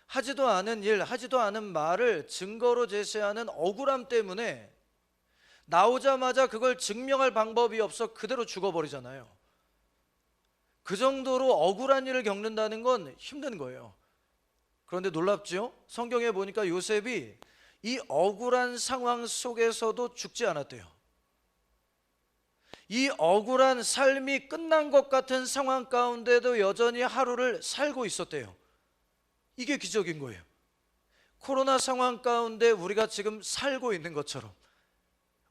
하지도 않은 일, 하지도 않은 말을 증거로 제시하는 억울함 때문에 나오자마자 그걸 증명할 방법이 없어 그대로 죽어버리잖아요. 그 정도로 억울한 일을 겪는다는 건 힘든 거예요. 그런데 놀랍죠? 성경에 보니까 요셉이 이 억울한 상황 속에서도 죽지 않았대요. 이 억울한 삶이 끝난 것 같은 상황 가운데도 여전히 하루를 살고 있었대요. 이게 기적인 거예요. 코로나 상황 가운데 우리가 지금 살고 있는 것처럼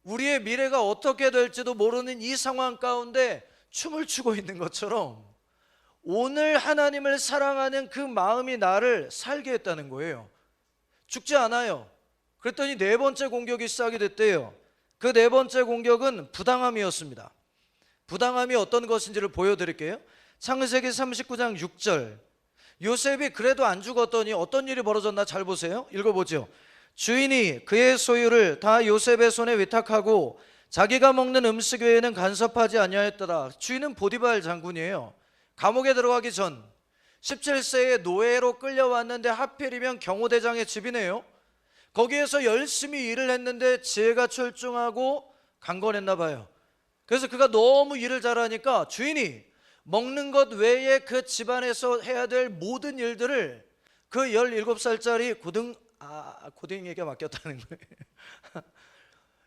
우리의 미래가 어떻게 될지도 모르는 이 상황 가운데 춤을 추고 있는 것처럼 오늘 하나님을 사랑하는 그 마음이 나를 살게 했다는 거예요. 죽지 않아요. 그랬더니 네 번째 공격이 시작이 됐대요. 그 네 번째 공격은 부당함이었습니다. 부당함이 어떤 것인지를 보여드릴게요. 창세기 39장 6절. 요셉이 그래도 안 죽었더니 어떤 일이 벌어졌나 잘 보세요. 읽어보죠. 주인이 그의 소유를 다 요셉의 손에 위탁하고 자기가 먹는 음식 외에는 간섭하지 아니하였더라. 주인은 보디발 장군이에요. 감옥에 들어가기 전 17세의 노예로 끌려왔는데 하필이면 경호대장의 집이네요. 거기에서 열심히 일을 했는데 지혜가 출중하고 강건했나 봐요. 그래서 그가 너무 일을 잘하니까 주인이 먹는 것 외에 그 집안에서 해야 될 모든 일들을 그 17살짜리 고딩에게 맡겼다는 거예요.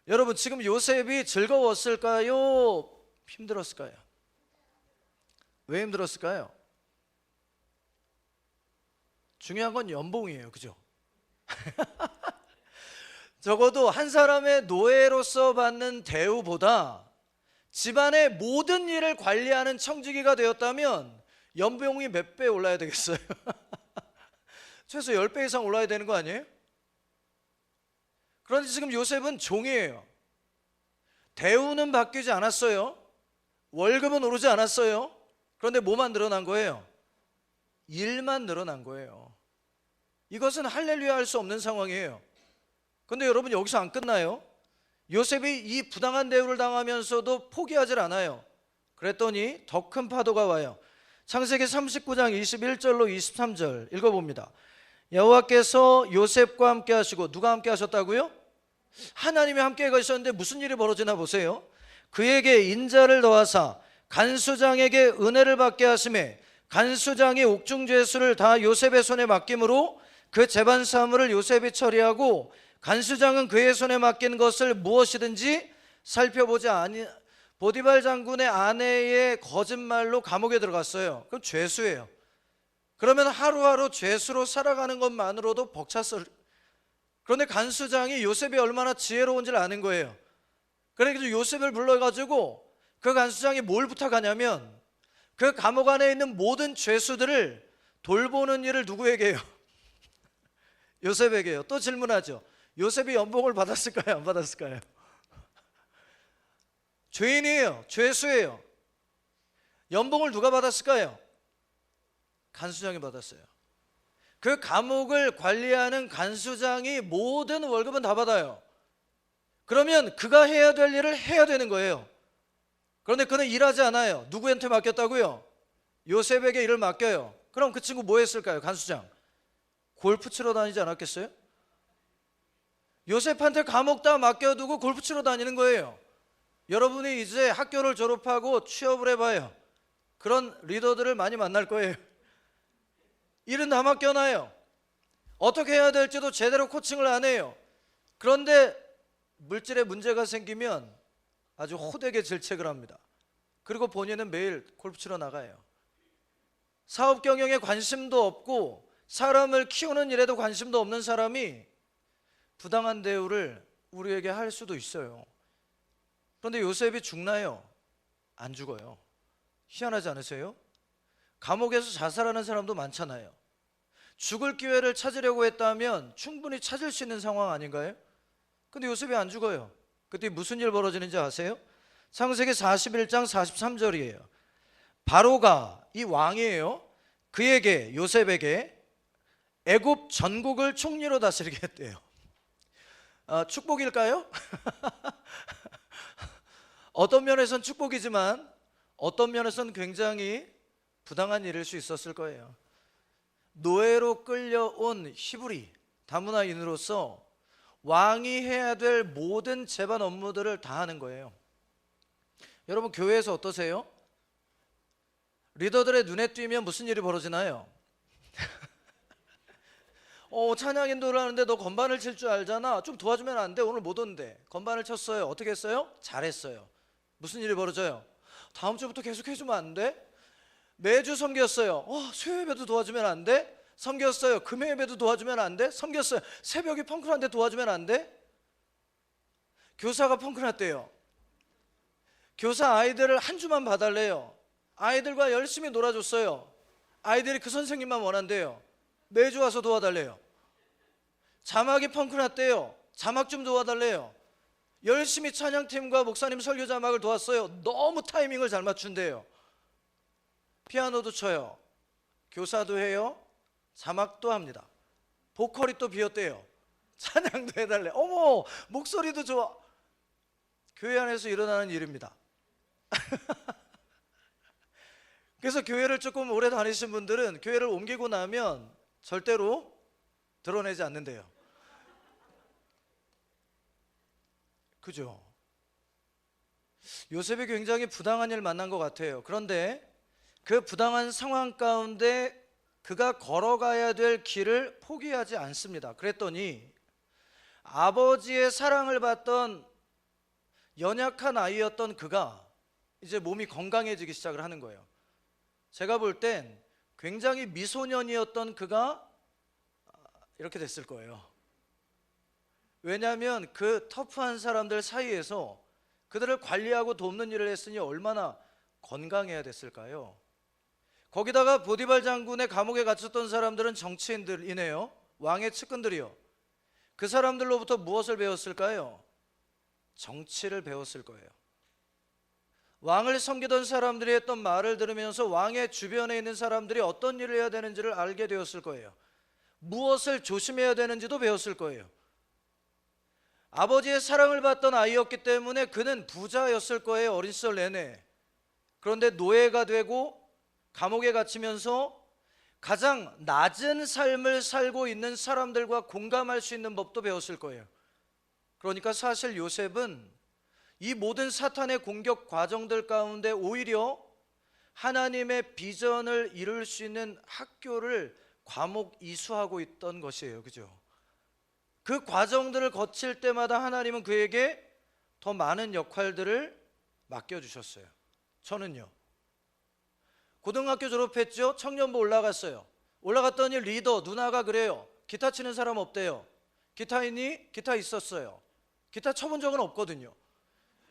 여러분, 지금 요셉이 즐거웠을까요? 힘들었을까요? 왜 힘들었을까요? 중요한 건 연봉이에요. 그죠? 적어도 한 사람의 노예로서 받는 대우보다 집안의 모든 일을 관리하는 청지기가 되었다면 연봉이 몇 배 올라야 되겠어요? 최소 10배 이상 올라야 되는 거 아니에요? 그런데 지금 요셉은 종이에요. 대우는 바뀌지 않았어요. 월급은 오르지 않았어요. 그런데 뭐만 늘어난 거예요? 일만 늘어난 거예요. 이것은 할렐루야 할 수 없는 상황이에요. 그런데 여러분, 여기서 안 끝나요. 요셉이 이 부당한 대우를 당하면서도 포기하질 않아요. 그랬더니 더 큰 파도가 와요. 창세기 39장 21절로 23절 읽어봅니다. 여호와께서 요셉과 함께 하시고, 누가 함께 하셨다고요? 하나님이 함께 계셨는데 무슨 일이 벌어지나 보세요. 그에게 인자를 더하사 간수장에게 은혜를 받게 하심에 간수장이 옥중죄수를 다 요셉의 손에 맡김으로 그 재반 사물을 요셉이 처리하고 간수장은 그의 손에 맡긴 것을 무엇이든지 살펴보지 아니. 보디발 장군의 아내의 거짓말로 감옥에 들어갔어요. 그럼 죄수예요. 그러면 하루하루 죄수로 살아가는 것만으로도 벅찼을. 그런데 간수장이 요셉이 얼마나 지혜로운지를 아는 거예요. 그래서 요셉을 불러가지고 그 간수장이 뭘 부탁하냐면 그 감옥 안에 있는 모든 죄수들을 돌보는 일을 누구에게 해요? 요셉에게요. 또 질문하죠. 요셉이 연봉을 받았을까요? 안 받았을까요? 죄인이에요. 죄수예요. 연봉을 누가 받았을까요? 간수장이 받았어요. 그 감옥을 관리하는 간수장이 모든 월급은 다 받아요. 그러면 그가 해야 될 일을 해야 되는 거예요. 그런데 그는 일하지 않아요. 누구한테 맡겼다고요? 요셉에게 일을 맡겨요. 그럼 그 친구 뭐 했을까요? 간수장 골프 치러 다니지 않았겠어요? 요셉한테 감옥 다 맡겨두고 골프 치러 다니는 거예요. 여러분이 이제 학교를 졸업하고 취업을 해봐요. 그런 리더들을 많이 만날 거예요. 일은 다 맡겨놔요. 어떻게 해야 될지도 제대로 코칭을 안 해요. 그런데 물질에 문제가 생기면 아주 호되게 질책을 합니다. 그리고 본인은 매일 골프 치러 나가요. 사업 경영에 관심도 없고 사람을 키우는 일에도 관심도 없는 사람이 부당한 대우를 우리에게 할 수도 있어요. 그런데 요셉이 죽나요? 안 죽어요. 희한하지 않으세요? 감옥에서 자살하는 사람도 많잖아요. 죽을 기회를 찾으려고 했다면 충분히 찾을 수 있는 상황 아닌가요? 근데 요셉이 안 죽어요. 그때 무슨 일 벌어지는지 아세요? 창세기 41장 43절이에요. 바로가, 이 왕이에요, 그에게, 요셉에게 애굽 전국을 총리로 다스리게 했대요. 축복일까요? 어떤 면에선 축복이지만 어떤 면에선 굉장히 부당한 일일 수 있었을 거예요. 노예로 끌려온 히브리 다문화인으로서 왕이 해야 될 모든 제반 업무들을 다 하는 거예요. 여러분, 교회에서 어떠세요? 리더들의 눈에 띄면 무슨 일이 벌어지나요? 찬양 인도를 하는데 너 건반을 칠 줄 알잖아. 좀 도와주면 안 돼? 오늘 못 온대. 건반을 쳤어요. 어떻게 했어요? 잘했어요. 무슨 일이 벌어져요? 다음 주부터 계속 해주면 안 돼? 매주 섬겼어요. 수요 예배도 도와주면 안 돼? 섬겼어요. 금요 예배도 도와주면 안 돼? 섬겼어요. 새벽이 펑크난데 도와주면 안 돼? 교사가 펑크났대요. 교사 아이들을 한 주만 봐달래요. 아이들과 열심히 놀아줬어요. 아이들이 그 선생님만 원한대요. 매주 와서 도와달래요. 자막이 펑크났대요. 자막 좀 도와달래요. 열심히 찬양팀과 목사님 설교 자막을 도왔어요. 너무 타이밍을 잘 맞춘대요. 피아노도 쳐요. 교사도 해요. 자막도 합니다. 보컬이 또 비었대요. 찬양도 해달래. 어머, 목소리도 좋아. 교회 안에서 일어나는 일입니다. 그래서 교회를 조금 오래 다니신 분들은 교회를 옮기고 나면 절대로 드러내지 않는데요. 그죠? 요셉이 굉장히 부당한 일 만난 것 같아요. 그런데 그 부당한 상황 가운데 그가 걸어가야 될 길을 포기하지 않습니다. 그랬더니 아버지의 사랑을 받던 연약한 아이였던 그가 이제 몸이 건강해지기 시작을 하는 거예요. 제가 볼 땐 굉장히 미소년이었던 그가 이렇게 됐을 거예요. 왜냐하면 그 터프한 사람들 사이에서 그들을 관리하고 돕는 일을 했으니 얼마나 건강해야 됐을까요? 거기다가 보디발 장군의 감옥에 갇혔던 사람들은 정치인들이네요. 왕의 측근들이요. 그 사람들로부터 무엇을 배웠을까요? 정치를 배웠을 거예요. 왕을 섬기던 사람들이 했던 말을 들으면서 왕의 주변에 있는 사람들이 어떤 일을 해야 되는지를 알게 되었을 거예요. 무엇을 조심해야 되는지도 배웠을 거예요. 아버지의 사랑을 받던 아이였기 때문에 그는 부자였을 거예요. 어린 시절 내내. 그런데 노예가 되고 감옥에 갇히면서 가장 낮은 삶을 살고 있는 사람들과 공감할 수 있는 법도 배웠을 거예요. 그러니까 사실 요셉은 이 모든 사탄의 공격 과정들 가운데 오히려 하나님의 비전을 이룰 수 있는 학교를 과목 이수하고 있던 것이에요. 그죠? 그 과정들을 거칠 때마다 하나님은 그에게 더 많은 역할들을 맡겨주셨어요. 저는요, 고등학교 졸업했죠. 청년부 올라갔어요. 올라갔더니 리더 누나가 그래요. 기타 치는 사람 없대요. 기타 있니? 기타 있었어요. 기타 쳐본 적은 없거든요.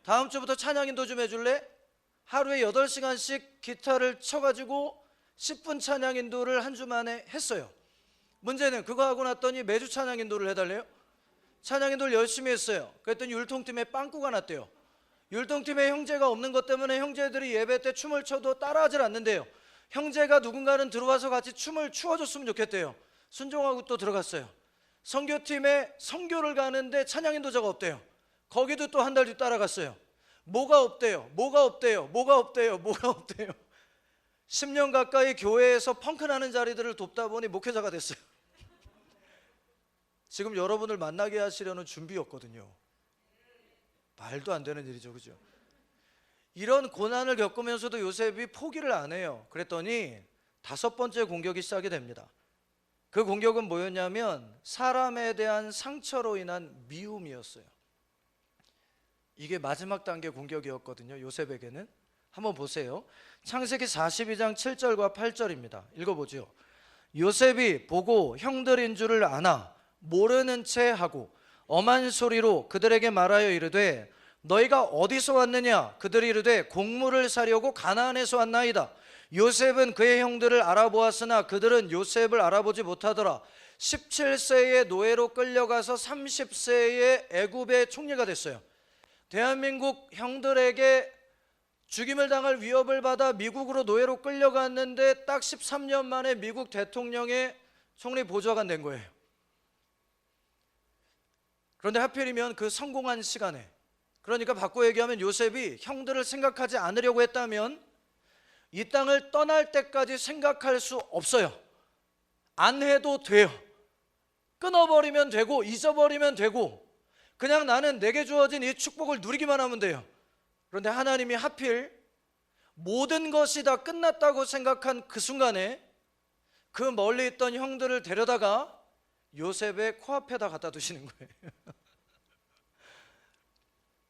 다음 주부터 찬양 인도 좀 해줄래? 하루에 8시간씩 기타를 쳐가지고 10분 찬양 인도를 한 주 만에 했어요. 문제는 그거 하고 났더니 매주 찬양 인도를 해달래요. 찬양 인도를 열심히 했어요. 그랬더니 율동팀에 빵꾸가 났대요. 율동팀에 형제가 없는 것 때문에 형제들이 예배 때 춤을 춰도 따라하질 않는데요. 형제가 누군가는 들어와서 같이 춤을 추어줬으면 좋겠대요. 순종하고 또 들어갔어요. 선교팀에 선교를 가는데 찬양 인도자가 없대요. 거기도 또 한 달 뒤 따라갔어요. 뭐가 없대요. 뭐가 없대요. 뭐가 없대요. 뭐가 없대요. 10년 가까이 교회에서 펑크나는 자리들을 돕다 보니 목회자가 됐어요. 지금 여러분을 만나게 하시려는 준비였거든요. 말도 안 되는 일이죠. 그죠? 이런 고난을 겪으면서도 요셉이 포기를 안 해요. 그랬더니 5번째 공격이 시작이 됩니다. 그 공격은 뭐였냐면 사람에 대한 상처로 인한 미움이었어요. 이게 마지막 단계 공격이었거든요. 요셉에게는. 한번 보세요. 창세기 42장 7절과 8절입니다. 읽어보죠. 요셉이 보고 형들인 줄을 아나 모르는 채 하고 엄한 소리로 그들에게 말하여 이르되 너희가 어디서 왔느냐? 그들이 이르되 곡물을 사려고 가나안에서 왔나이다. 요셉은 그의 형들을 알아보았으나 그들은 요셉을 알아보지 못하더라. 17세의 노예로 끌려가서 30세의 애굽의 총리가 됐어요. 대한민국 형들에게 죽임을 당할 위협을 받아 미국으로 노예로 끌려갔는데 딱 13년 만에 미국 대통령의 총리 보좌관 된 거예요. 그런데 하필이면 그 성공한 시간에, 그러니까 바꿔 얘기하면 요셉이 형들을 생각하지 않으려고 했다면 이 땅을 떠날 때까지 생각할 수 없어요. 안 해도 돼요. 끊어버리면 되고 잊어버리면 되고 그냥 나는 내게 주어진 이 축복을 누리기만 하면 돼요. 그런데 하나님이 하필 모든 것이 다 끝났다고 생각한 그 순간에 그 멀리 있던 형들을 데려다가 요셉의 코앞에다 갖다 두시는 거예요.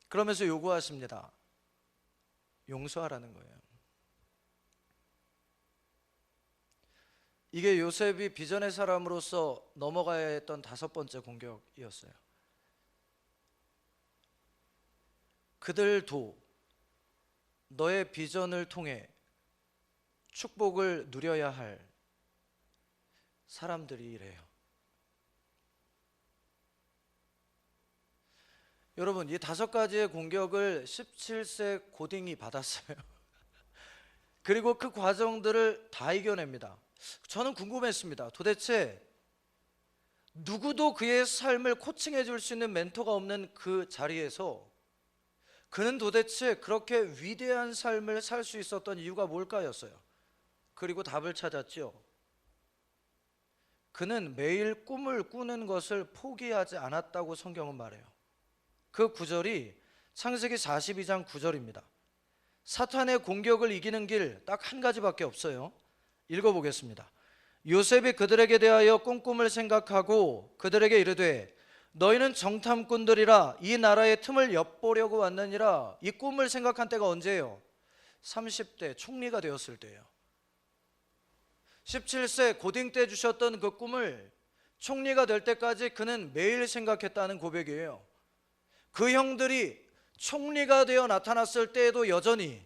그러면서 요구하십니다. 용서하라는 거예요. 이게 요셉이 비전의 사람으로서 넘어가야 했던 5번째 공격이었어요. 그들도 너의 비전을 통해 축복을 누려야 할 사람들이래요. 여러분, 이 5가지의 공격을 17세 고딩이 받았어요. 그리고 그 과정들을 다 이겨냅니다. 저는 궁금했습니다. 도대체 누구도 그의 삶을 코칭해 줄 수 있는 멘토가 없는 그 자리에서 그는 도대체 그렇게 위대한 삶을 살 수 있었던 이유가 뭘까였어요. 그리고 답을 찾았죠. 그는 매일 꿈을 꾸는 것을 포기하지 않았다고 성경은 말해요. 그 구절이 창세기 42장 9절입니다. 사탄의 공격을 이기는 길 딱 한 가지밖에 없어요. 읽어보겠습니다. 요셉이 그들에게 대하여 꾼꿈을 생각하고 그들에게 이르되 너희는 정탐꾼들이라 이 나라의 틈을 엿보려고 왔느니라. 이 꿈을 생각한 때가 언제예요? 30대 총리가 되었을 때예요. 17세 고딩 때 주셨던 그 꿈을 총리가 될 때까지 그는 매일 생각했다는 고백이에요. 그 형들이 총리가 되어 나타났을 때에도 여전히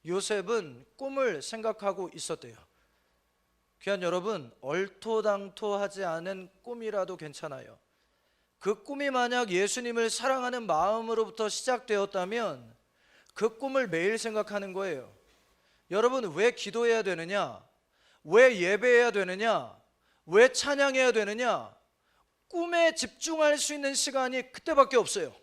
요셉은 꿈을 생각하고 있었대요. 귀한 여러분, 얼토당토하지 않은 꿈이라도 괜찮아요. 그 꿈이 만약 예수님을 사랑하는 마음으로부터 시작되었다면 그 꿈을 매일 생각하는 거예요. 여러분, 왜 기도해야 되느냐? 왜 예배해야 되느냐? 왜 찬양해야 되느냐? 꿈에 집중할 수 있는 시간이 그때밖에 없어요.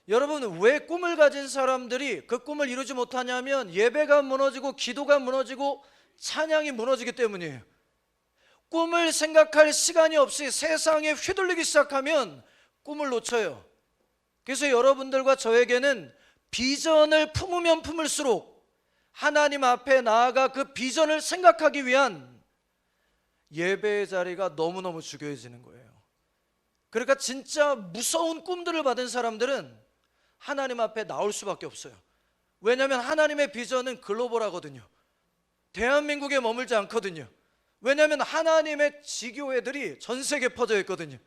여러분, 왜 꿈을 가진 사람들이 그 꿈을 이루지 못하냐면 예배가 무너지고 기도가 무너지고 찬양이 무너지기 때문이에요. 꿈을 생각할 시간이 없이 세상에 휘둘리기 시작하면 꿈을 놓쳐요. 그래서 여러분들과 저에게는 비전을 품으면 품을수록 하나님 앞에 나아가 그 비전을 생각하기 위한 예배의 자리가 너무너무 중요해지는 거예요. 그러니까 진짜 무서운 꿈들을 받은 사람들은 하나님 앞에 나올 수밖에 없어요. 왜냐하면 하나님의 비전은 글로벌하거든요. 대한민국에 머물지 않거든요. 왜냐하면 하나님의 지교회들이 전 세계에 퍼져 있거든요.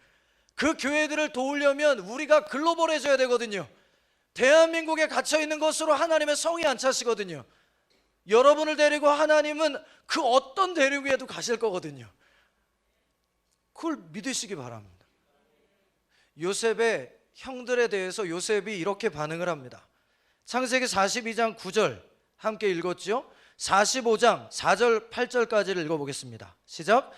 그 교회들을 도우려면 우리가 글로벌해져야 되거든요. 대한민국에 갇혀 있는 것으로 하나님의 성이 안 차시거든요. 여러분을 데리고 하나님은 그 어떤 대륙에도 가실 거거든요. 그걸 믿으시기 바랍니다. 요셉의 형들에 대해서 요셉이 이렇게 반응을 합니다. 창세기 42장 9절 함께 읽었죠? 45장 4절 8절까지를 읽어보겠습니다. 시작.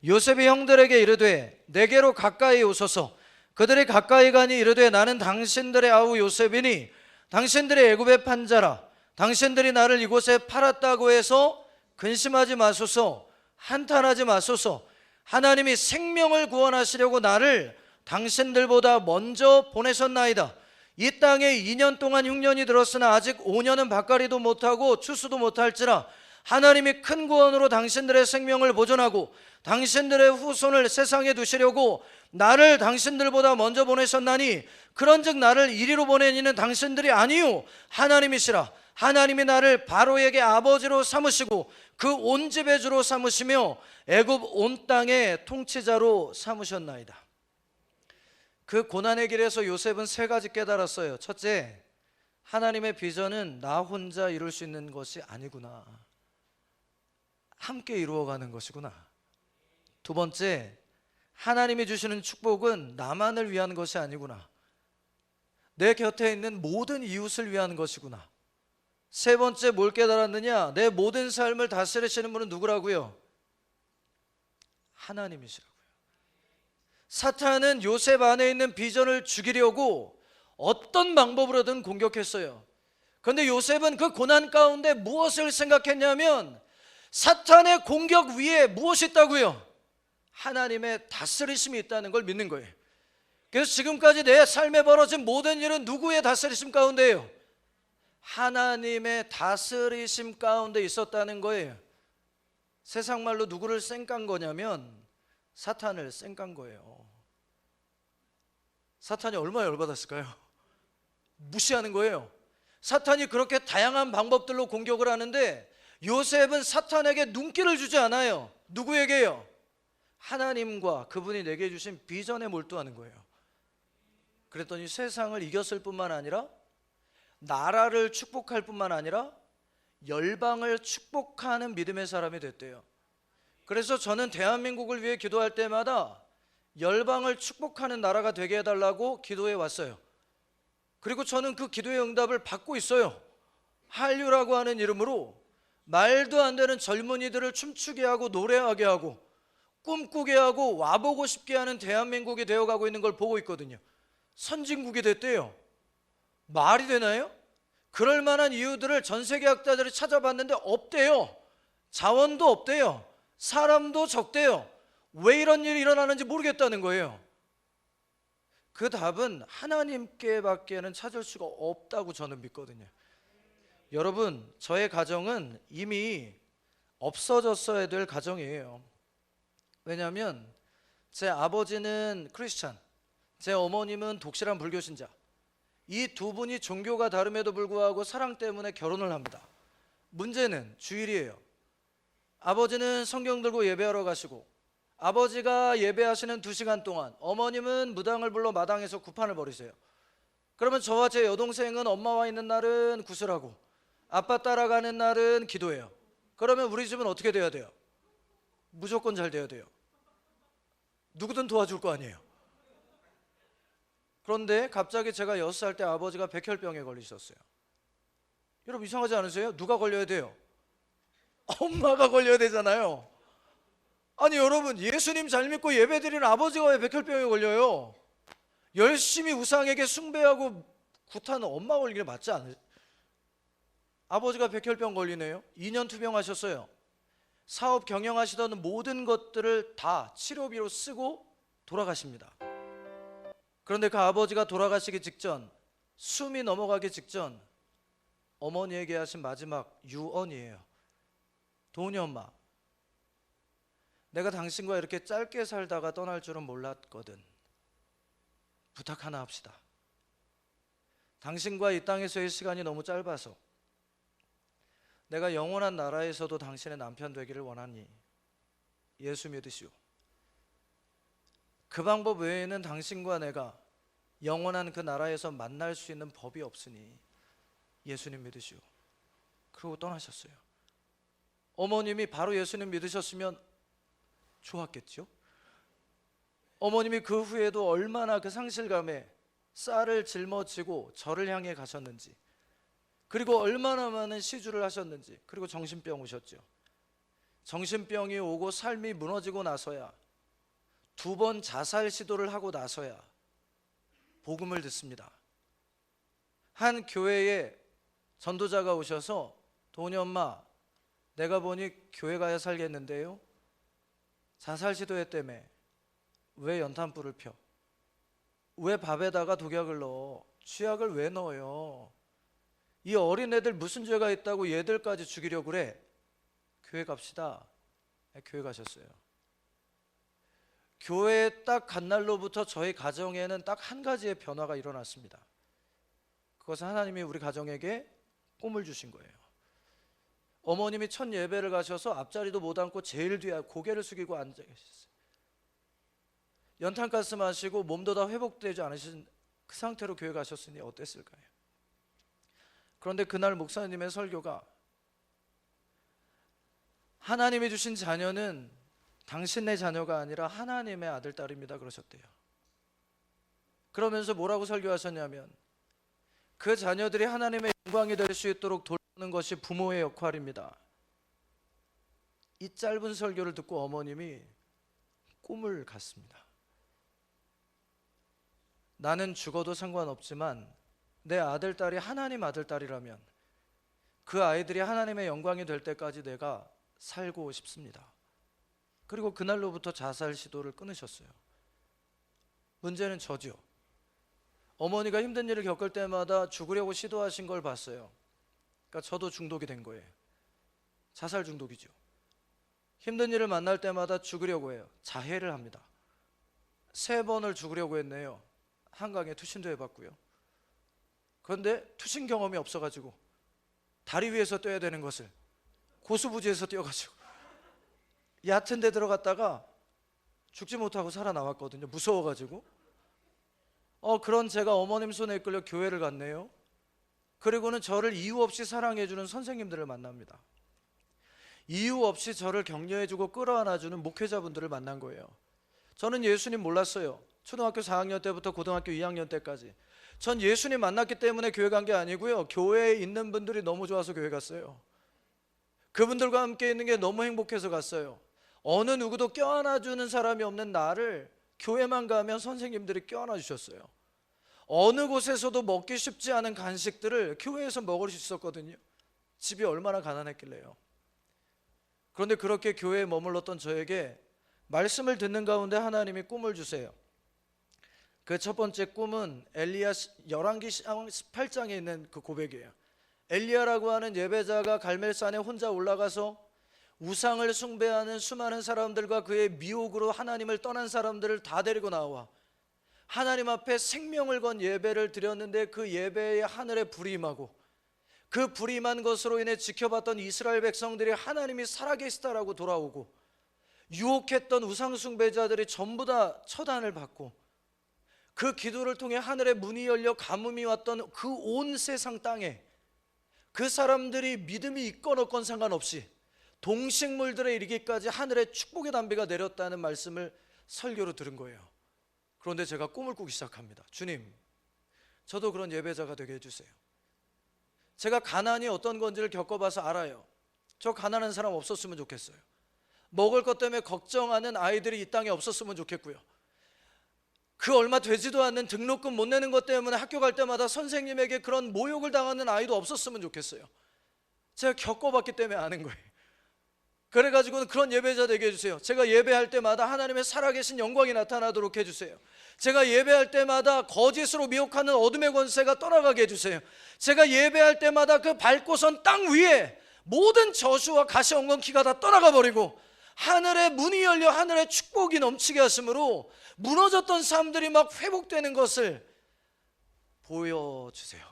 요셉이 형들에게 이르되 내게로 가까이 오소서. 그들이 가까이 가니 이르되 나는 당신들의 아우 요셉이니 당신들의 애굽의 판자라. 당신들이 나를 이곳에 팔았다고 해서 근심하지 마소서. 한탄하지 마소서. 하나님이 생명을 구원하시려고 나를 당신들보다 먼저 보내셨나이다. 이 땅에 2년 동안 흉년이 들었으나 아직 5년은 밭갈이도 못하고 추수도 못할지라 하나님이 큰 구원으로 당신들의 생명을 보존하고 당신들의 후손을 세상에 두시려고 나를 당신들보다 먼저 보내셨나니 그런즉 나를 이리로 보내니는 당신들이 아니요 하나님이시라. 하나님이 나를 바로에게 아버지로 삼으시고 그 온 집의 주로 삼으시며 애굽 온 땅의 통치자로 삼으셨나이다. 그 고난의 길에서 요셉은 세 가지 깨달았어요. 첫째, 하나님의 비전은 나 혼자 이룰 수 있는 것이 아니구나. 함께 이루어가는 것이구나. 두 번째, 하나님이 주시는 축복은 나만을 위한 것이 아니구나. 내 곁에 있는 모든 이웃을 위한 것이구나. 세 번째, 뭘 깨달았느냐? 내 모든 삶을 다스리시는 분은 누구라고요? 하나님이시라고요. 사탄은 요셉 안에 있는 비전을 죽이려고 어떤 방법으로든 공격했어요. 그런데 요셉은 그 고난 가운데 무엇을 생각했냐면 사탄의 공격 위에 무엇이 있다고요? 하나님의 다스리심이 있다는 걸 믿는 거예요. 그래서 지금까지 내 삶에 벌어진 모든 일은 누구의 다스리심 가운데예요? 하나님의 다스리심 가운데 있었다는 거예요. 세상 말로 누구를 쌩깐 거냐면 사탄을 쌩깐 거예요. 사탄이 얼마나 열받았을까요? 무시하는 거예요. 사탄이 그렇게 다양한 방법들로 공격을 하는데 요셉은 사탄에게 눈길을 주지 않아요. 누구에게요? 하나님과 그분이 내게 주신 비전에 몰두하는 거예요. 그랬더니 세상을 이겼을 뿐만 아니라 나라를 축복할 뿐만 아니라 열방을 축복하는 믿음의 사람이 됐대요. 그래서 저는 대한민국을 위해 기도할 때마다 열방을 축복하는 나라가 되게 해달라고 기도해 왔어요. 그리고 저는 그 기도의 응답을 받고 있어요. 한류라고 하는 이름으로 말도 안 되는 젊은이들을 춤추게 하고 노래하게 하고 꿈꾸게 하고 와보고 싶게 하는 대한민국이 되어가고 있는 걸 보고 있거든요. 선진국이 됐대요. 말이 되나요? 그럴 만한 이유들을 전 세계 학자들이 찾아봤는데 없대요. 자원도 없대요. 사람도 적대요. 왜 이런 일이 일어나는지 모르겠다는 거예요. 그 답은 하나님께밖에는 찾을 수가 없다고 저는 믿거든요. 여러분, 저의 가정은 이미 없어졌어야 될 가정이에요. 왜냐하면 제 아버지는 크리스찬, 제 어머님은 독실한 불교신자. 이 두 분이 종교가 다름에도 불구하고 사랑 때문에 결혼을 합니다. 문제는 주일이에요. 아버지는 성경 들고 예배하러 가시고 아버지가 예배하시는 2시간 동안 어머님은 무당을 불러 마당에서 구판을 벌이세요. 그러면 저와 제 여동생은 엄마와 있는 날은 구슬하고 아빠 따라가는 날은 기도해요. 그러면 우리 집은 어떻게 돼야 돼요? 무조건 잘 돼야 돼요. 누구든 도와줄 거 아니에요. 그런데 갑자기 제가 6살 때 아버지가 백혈병에 걸리셨어요. 여러분 이상하지 않으세요? 누가 걸려야 돼요? 엄마가 걸려야 되잖아요. 아니 여러분, 예수님 잘 믿고 예배드리는 아버지가 왜 백혈병에 걸려요? 열심히 우상에게 숭배하고 구타는 엄마가 걸리는 게 맞지 않으세요? 아버지가 백혈병 걸리네요. 2년 투병하셨어요. 사업 경영하시던 모든 것들을 다 치료비로 쓰고 돌아가십니다. 그런데 그 아버지가 돌아가시기 직전, 숨이 넘어가기 직전 어머니에게 하신 마지막 유언이에요. 도은이 엄마, 내가 당신과 이렇게 짧게 살다가 떠날 줄은 몰랐거든. 부탁 하나 합시다. 당신과 이 땅에서의 시간이 너무 짧아서 내가 영원한 나라에서도 당신의 남편 되기를 원하니 예수 믿으시오. 그 방법 외에는 당신과 내가 영원한 그 나라에서 만날 수 있는 법이 없으니 예수님 믿으시오. 그러고 떠나셨어요. 어머님이 바로 예수님 믿으셨으면 좋았겠죠? 어머님이 그 후에도 얼마나 그 상실감에 쌀을 짊어지고 저를 향해 가셨는지, 그리고 얼마나 많은 시주를 하셨는지, 그리고 정신병 오셨죠. 정신병이 오고 삶이 무너지고 나서야, 2번 자살 시도를 하고 나서야 복음을 듣습니다. 한 교회에 전도자가 오셔서 도은이 엄마, 내가 보니 교회 가야 살겠는데요, 자살 시도했다며. 왜 연탄불을 펴? 왜 밥에다가 독약을 넣어? 쥐약을 왜 넣어요? 이 어린애들 무슨 죄가 있다고 얘들까지 죽이려고 그래? 교회 갑시다. 교회 가셨어요. 교회에 딱 간 날로부터 저희 가정에는 딱 한 가지의 변화가 일어났습니다. 그것은 하나님이 우리 가정에게 꿈을 주신 거예요. 어머님이 첫 예배를 가셔서 앞자리도 못 앉고 제일 뒤에 고개를 숙이고 앉아 계셨어요. 연탄가스 마시고 몸도 다 회복되지 않으신 그 상태로 교회 가셨으니 어땠을까요? 그런데 그날 목사님의 설교가 하나님이 주신 자녀는 당신의 자녀가 아니라 하나님의 아들, 딸입니다 그러셨대요. 그러면서 뭐라고 설교하셨냐면 그 자녀들이 하나님의 영광이 될 수 있도록 돌보는 것이 부모의 역할입니다. 이 짧은 설교를 듣고 어머님이 꿈을 갔습니다. 나는 죽어도 상관없지만 내 아들, 딸이 하나님 아들, 딸이라면 그 아이들이 하나님의 영광이 될 때까지 내가 살고 싶습니다. 그리고 그날로부터 자살 시도를 끊으셨어요. 문제는 저죠. 어머니가 힘든 일을 겪을 때마다 죽으려고 시도하신 걸 봤어요. 그러니까 저도 중독이 된 거예요. 자살 중독이죠. 힘든 일을 만날 때마다 죽으려고 해요. 자해를 합니다. 3번을 죽으려고 했네요. 한강에 투신도 해봤고요. 그런데 투신 경험이 없어가지고 다리 위에서 뛰어야 되는 것을 고수부지에서 뛰어가지고 얕은 데 들어갔다가 죽지 못하고 살아나왔거든요. 무서워가지고. 그런 제가 어머님 손에 이끌려 교회를 갔네요. 그리고는 저를 이유 없이 사랑해주는 선생님들을 만납니다. 이유 없이 저를 격려해주고 끌어안아주는 목회자분들을 만난 거예요. 저는 예수님 몰랐어요. 초등학교 4학년 때부터 고등학교 2학년 때까지. 전 예수님 만났기 때문에 교회 간 게 아니고요. 교회에 있는 분들이 너무 좋아서 교회 갔어요. 그분들과 함께 있는 게 너무 행복해서 갔어요. 어느 누구도 껴안아주는 사람이 없는 나를 교회만 가면 선생님들이 껴안아 주셨어요. 어느 곳에서도 먹기 쉽지 않은 간식들을 교회에서 먹을 수 있었거든요. 집이 얼마나 가난했길래요. 그런데 그렇게 교회에 머물렀던 저에게 말씀을 듣는 가운데 하나님이 꿈을 주세요. 그 첫 번째 꿈은 엘리야 열왕기 18장에 있는 그 고백이에요. 엘리야라고 하는 예배자가 갈멜산에 혼자 올라가서 우상을 숭배하는 수많은 사람들과 그의 미혹으로 하나님을 떠난 사람들을 다 데리고 나와 하나님 앞에 생명을 건 예배를 드렸는데 그 예배에 하늘에 불이 임하고 그 불이 임한 것으로 인해 지켜봤던 이스라엘 백성들이 하나님이 살아계시다라고 돌아오고 유혹했던 우상 숭배자들이 전부 다 처단을 받고 그 기도를 통해 하늘의 문이 열려 가뭄이 왔던 그 온 세상 땅에 그 사람들이 믿음이 있건 없건 상관없이 동식물들에 이르기까지 하늘의 축복의 담비가 내렸다는 말씀을 설교로 들은 거예요. 그런데 제가 꿈을 꾸기 시작합니다. 주님, 저도 그런 예배자가 되게 해주세요. 제가 가난이 어떤 건지를 겪어봐서 알아요. 저 가난한 사람 없었으면 좋겠어요. 먹을 것 때문에 걱정하는 아이들이 이 땅에 없었으면 좋겠고요. 그 얼마 되지도 않는 등록금 못 내는 것 때문에 학교 갈 때마다 선생님에게 그런 모욕을 당하는 아이도 없었으면 좋겠어요. 제가 겪어봤기 때문에 아는 거예요. 그래가지고는 그런 예배자 되게 해주세요. 제가 예배할 때마다 하나님의 살아계신 영광이 나타나도록 해주세요. 제가 예배할 때마다 거짓으로 미혹하는 어둠의 권세가 떠나가게 해주세요. 제가 예배할 때마다 그 밟고 선 땅 위에 모든 저주와 가시엉겅퀴가 다 떠나가 버리고 하늘의 문이 열려 하늘의 축복이 넘치게 하심으로 무너졌던 삶들이 막 회복되는 것을 보여주세요.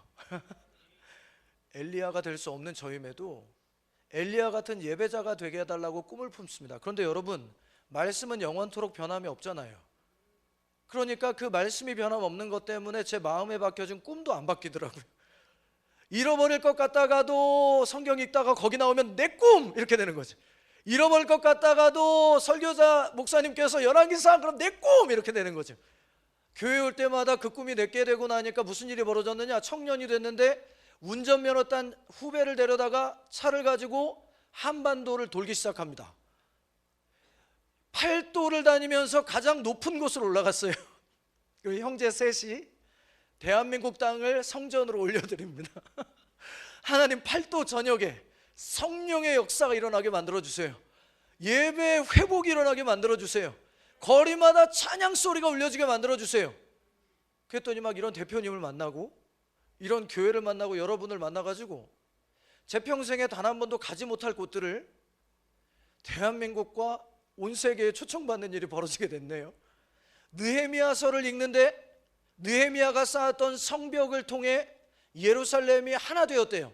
엘리야가 될 수 없는 저임에도 엘리야 같은 예배자가 되게 해달라고 꿈을 품습니다. 그런데 여러분, 말씀은 영원토록 변함이 없잖아요. 그러니까 그 말씀이 변함없는 것 때문에 제 마음에 박혀진 꿈도 안 바뀌더라고요. 잃어버릴 것 같다가도 성경 읽다가 거기 나오면 내 꿈! 이렇게 되는 거죠. 잃어버릴 것 같다가도 설교자 목사님께서 열왕기상 그럼 내 꿈! 이렇게 되는 거죠. 교회 올 때마다 그 꿈이 내게 되고 나니까 무슨 일이 벌어졌느냐, 청년이 됐는데 운전면허 딴 후배를 데려다가 차를 가지고 한반도를 돌기 시작합니다. 팔도를 다니면서 가장 높은 곳으로 올라갔어요. 형제 셋이 대한민국 땅을 성전으로 올려드립니다. 하나님, 팔도 저녁에 성령의 역사가 일어나게 만들어주세요. 예배의 회복이 일어나게 만들어주세요. 거리마다 찬양 소리가 울려지게 만들어주세요. 그랬더니 막 이런 대표님을 만나고 이런 교회를 만나고 여러분을 만나가지고 제 평생에 단 한 번도 가지 못할 곳들을 대한민국과 온 세계에 초청받는 일이 벌어지게 됐네요. 느헤미야서를 읽는데 느헤미야가 쌓았던 성벽을 통해 예루살렘이 하나 되었대요.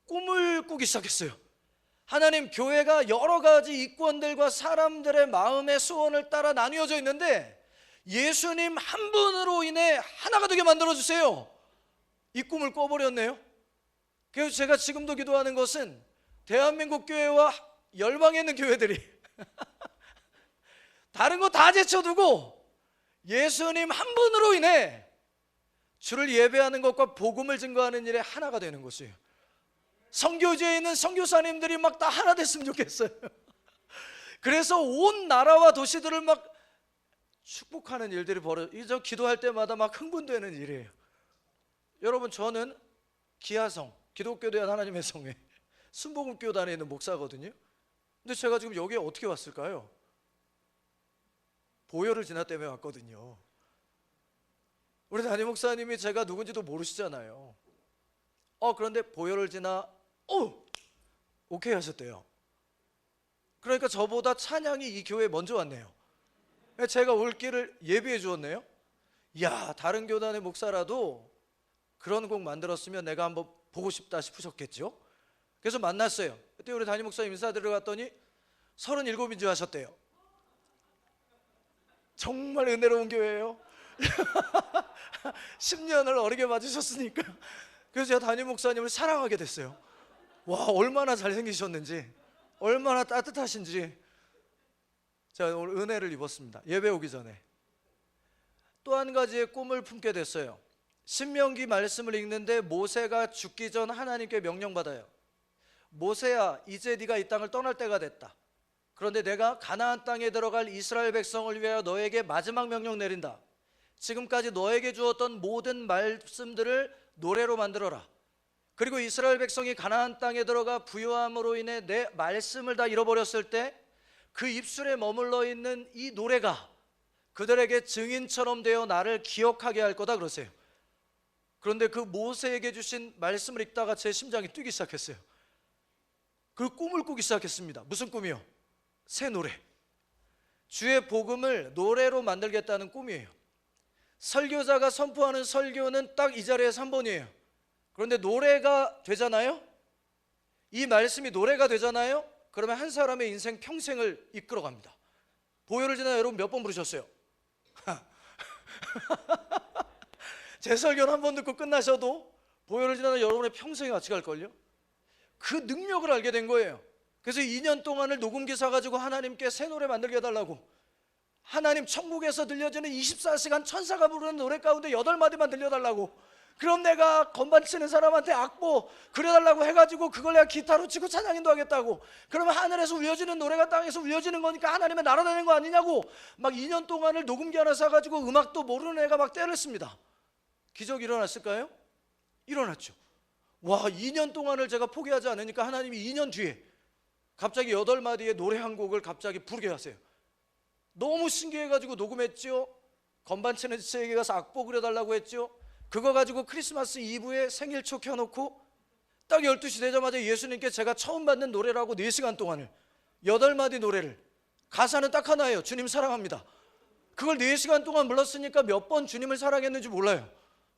꿈을 꾸기 시작했어요. 하나님, 교회가 여러 가지 이권들과 사람들의 마음의 소원을 따라 나뉘어져 있는데 예수님 한 분으로 인해 하나가 되게 만들어주세요. 이 꿈을 꿔버렸네요. 그래서 제가 지금도 기도하는 것은 대한민국 교회와 열방에 있는 교회들이 다른 거 다 제쳐두고 예수님 한 분으로 인해 주를 예배하는 것과 복음을 증거하는 일에 하나가 되는 것이에요. 선교지에 있는 선교사님들이 막 다 하나 됐으면 좋겠어요. 그래서 온 나라와 도시들을 막 축복하는 일들이 벌어져, 기도할 때마다 막 흥분되는 일이에요. 여러분, 저는 기아성 기독교대한 하나님의 성회 순복음교단에 있는 목사거든요. 근데 제가 지금 여기에 어떻게 왔을까요? 보혈을 지나 때문에 왔거든요. 우리 담임 목사님이 제가 누군지도 모르시잖아요. 그런데 보혈을 지나 오케이 하셨대요. 그러니까 저보다 찬양이 이 교회에 먼저 왔네요. 제가 올 길을 예비해 주었네요. 야, 다른 교단의 목사라도 그런 곡 만들었으면 내가 한번 보고 싶다 싶으셨겠죠. 그래서 만났어요. 그때 우리 담임 목사님 인사드리러 갔더니 37인지 하셨대요. 정말 은혜로운 교회예요. 10년을 어리게 맞으셨으니까. 그래서 제가 담임 목사님을 사랑하게 됐어요. 와, 얼마나 잘생기셨는지, 얼마나 따뜻하신지. 제가 오늘 은혜를 입었습니다. 예배 오기 전에. 또 한 가지의 꿈을 품게 됐어요. 신명기 말씀을 읽는데 모세가 죽기 전 하나님께 명령받아요. 모세야, 이제 네가 이 땅을 떠날 때가 됐다. 그런데 내가 가나안 땅에 들어갈 이스라엘 백성을 위하여 너에게 마지막 명령 내린다. 지금까지 너에게 주었던 모든 말씀들을 노래로 만들어라. 그리고 이스라엘 백성이 가나안 땅에 들어가 부요함으로 인해 내 말씀을 다 잃어버렸을 때 그 입술에 머물러 있는 이 노래가 그들에게 증인처럼 되어 나를 기억하게 할 거다 그러세요. 그런데 그 모세에게 주신 말씀을 읽다가 제 심장이 뛰기 시작했어요. 그 꿈을 꾸기 시작했습니다. 무슨 꿈이요? 새 노래. 주의 복음을 노래로 만들겠다는 꿈이에요. 설교자가 선포하는 설교는 딱 이 자리에서 한 번이에요. 그런데 노래가 되잖아요. 이 말씀이 노래가 되잖아요. 그러면 한 사람의 인생 평생을 이끌어갑니다. 보혈을 지나 여러분 몇 번 부르셨어요? 제 설교는 한 번 듣고 끝나셔도 보혈을 지나 여러분의 평생이 같이 갈걸요. 그 능력을 알게 된 거예요. 그래서 2년 동안을 녹음기 사가지고 하나님께 새 노래 만들게 해달라고, 하나님 천국에서 들려주는 24시간 천사가 부르는 노래 가운데 8마디만 들려달라고, 그럼 내가 건반 치는 사람한테 악보 그려달라고 해가지고 그걸 내가 기타로 치고 찬양인도 하겠다고, 그러면 하늘에서 울려지는 노래가 땅에서 울려지는 거니까 하나님의 나라 되는 거 아니냐고 막 2년 동안을 녹음기 하나 사가지고 음악도 모르는 애가 막 때를 씁니다. 기적이 일어났을까요? 일어났죠. 와, 2년 동안을 제가 포기하지 않으니까 하나님이 2년 뒤에 갑자기 8마디의 노래 한 곡을 갑자기 부르게 하세요. 너무 신기해가지고 녹음했죠. 건반 치는 제에게 가서 악보 그려달라고 했죠. 그거 가지고 크리스마스 이브에 생일초 켜놓고 딱 12시 되자마자 예수님께 제가 처음 받는 노래라고 4시간 동안을 8마디 노래를, 가사는 딱 하나예요. 주님 사랑합니다. 그걸 4시간 동안 불렀으니까 몇 번 주님을 사랑했는지 몰라요.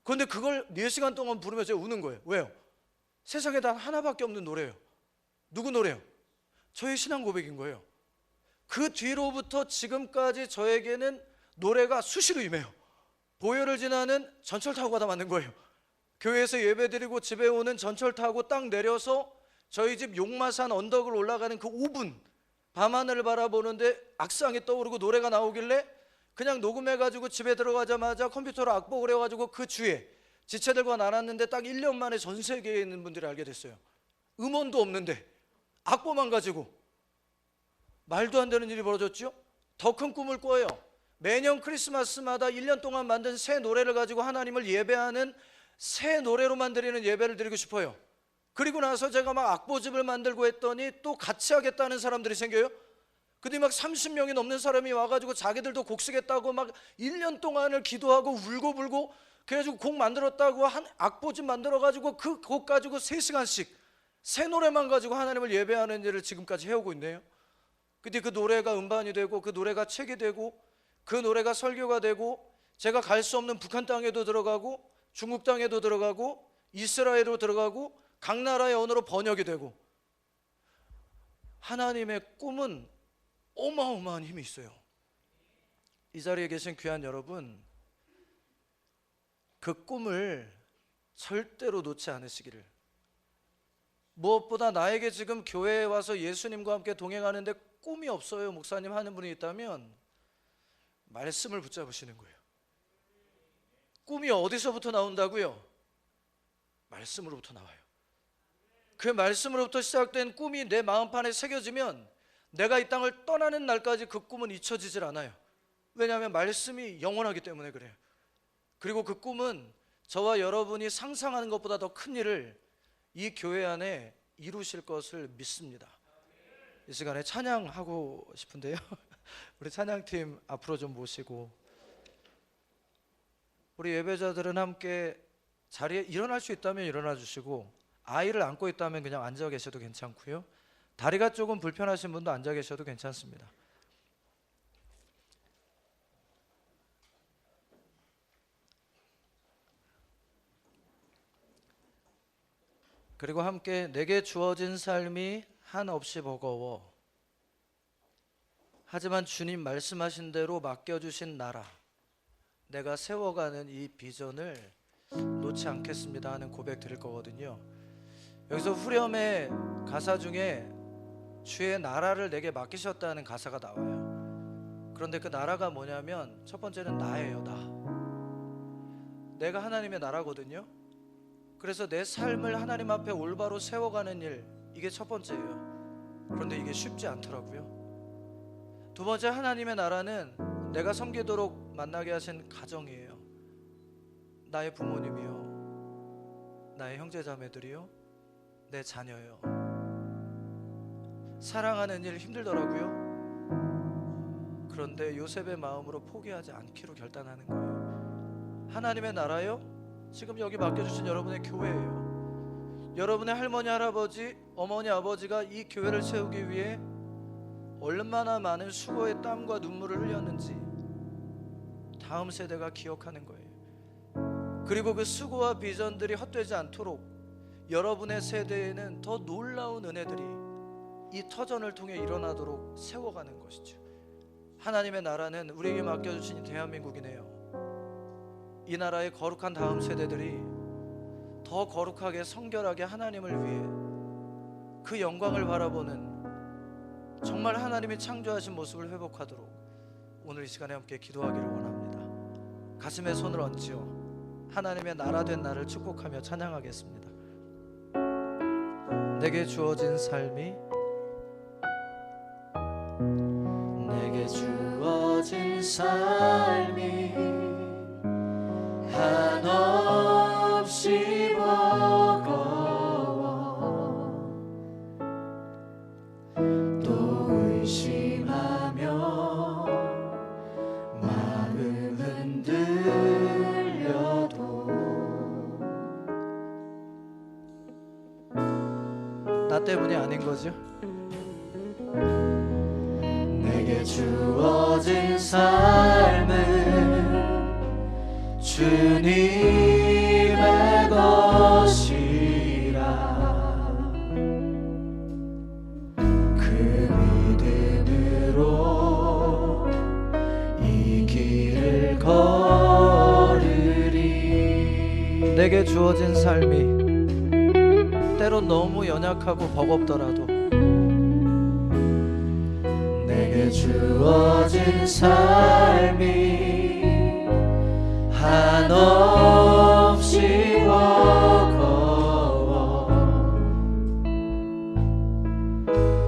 그런데 그걸 4시간 동안 부르면서 우는 거예요. 왜요? 세상에 단 하나밖에 없는 노래예요. 누구 노래요? 저의 신앙 고백인 거예요. 그 뒤로부터 지금까지 저에게는 노래가 수시로 임해요. 보혈을 지나는 전철 타고 가다 맞는 거예요. 교회에서 예배드리고 집에 오는 전철 타고 딱 내려서 저희 집 용마산 언덕을 올라가는 그 5분, 밤하늘을 바라보는데 악상이 떠오르고 노래가 나오길래 그냥 녹음해가지고 집에 들어가자마자 컴퓨터로 악보 그려가지고 그 주에 지체들과 나눴는데 딱 1년 만에 전 세계에 있는 분들이 알게 됐어요. 음원도 없는데 악보만 가지고. 말도 안 되는 일이 벌어졌죠. 더 큰 꿈을 꿔요. 매년 크리스마스마다 1년 동안 만든 새 노래를 가지고 하나님을 예배하는 새 노래로만 드리는 예배를 드리고 싶어요. 그리고 나서 제가 막 악보집을 만들고 했더니 또 같이 하겠다는 사람들이 생겨요. 근데 막 30명이 넘는 사람이 와가지고 자기들도 곡 쓰겠다고 막 1년 동안을 기도하고 울고불고 그래가지고 곡 만들었다고 한 악보집 만들어가지고 그 곡 가지고 3시간씩 새 노래만 가지고 하나님을 예배하는 일을 지금까지 해오고 있네요. 근데 그 노래가 음반이 되고 그 노래가 책이 되고 그 노래가 설교가 되고 제가 갈 수 없는 북한 땅에도 들어가고 중국 땅에도 들어가고 이스라엘로 들어가고 각 나라의 언어로 번역이 되고 하나님의 꿈은 어마어마한 힘이 있어요. 이 자리에 계신 귀한 여러분, 그 꿈을 절대로 놓지 않으시기를. 무엇보다 나에게 지금 교회에 와서 예수님과 함께 동행하는데 꿈이 없어요 목사님 하는 분이 있다면 말씀을 붙잡으시는 거예요. 꿈이 어디서부터 나온다고요? 말씀으로부터 나와요. 그 말씀으로부터 시작된 꿈이 내 마음판에 새겨지면 내가 이 땅을 떠나는 날까지 그 꿈은 잊혀지질 않아요. 왜냐하면 말씀이 영원하기 때문에 그래요. 그리고 그 꿈은 저와 여러분이 상상하는 것보다 더 큰 일을 이 교회 안에 이루실 것을 믿습니다. 이 시간에 찬양하고 싶은데요. 우리 찬양팀 앞으로 좀 모시고 우리 예배자들은 함께 자리에 일어날 수 있다면 일어나 주시고 아이를 안고 있다면 그냥 앉아 계셔도 괜찮고요. 다리가 조금 불편하신 분도 앉아 계셔도 괜찮습니다. 그리고 함께 내게 주어진 삶이 한없이 버거워 하지만 주님 말씀하신 대로 맡겨주신 나라 내가 세워가는 이 비전을 놓지 않겠습니다 하는 고백 드릴 거거든요. 여기서 후렴의 가사 중에 주의 나라를 내게 맡기셨다는 가사가 나와요. 그런데 그 나라가 뭐냐면 첫 번째는 나예요. 내가 하나님의 나라거든요. 그래서 내 삶을 하나님 앞에 올바로 세워가는 일, 이게 첫 번째예요. 그런데 이게 쉽지 않더라고요. 두 번째, 하나님의 나라는 내가 섬기도록 만나게 하신 가정이에요. 나의 부모님이요, 나의 형제자매들이요, 내 자녀요. 사랑하는 일 힘들더라고요. 그런데 요셉의 마음으로 포기하지 않기로 결단하는 거예요. 하나님의 나라요? 지금 여기 맡겨주신 여러분의 교회예요. 여러분의 할머니, 할아버지, 어머니, 아버지가 이 교회를 세우기 위해 얼마나 많은 수고의 땀과 눈물을 흘렸는지 다음 세대가 기억하는 거예요. 그리고 그 수고와 비전들이 헛되지 않도록 여러분의 세대에는 더 놀라운 은혜들이 이 터전을 통해 일어나도록 세워가는 것이죠. 하나님의 나라는 우리에게 맡겨주신 대한민국이네요. 이 나라의 거룩한 다음 세대들이 더 거룩하게 성결하게 하나님을 위해 그 영광을 바라보는 정말 하나님이 창조하신 모습을 회복하도록 오늘 이 시간에 함께 기도하기를 원합니다. 가슴에 손을 얹지요. 하나님의 나라 된 나를 축복하며 찬양하겠습니다. 내게 주어진 삶이 내게 주어진 삶이 한없이 버거워 또 의심하며 마음 흔들려도 나 때문이 아닌 거죠? 내게 주어진 삶은 주님의 것이라 그 믿음으로 이 길을 걸으리. 내게 주어진 삶이 때론 너무 연약하고 버겁더라도 내게 주어진 삶이 한없이 버거워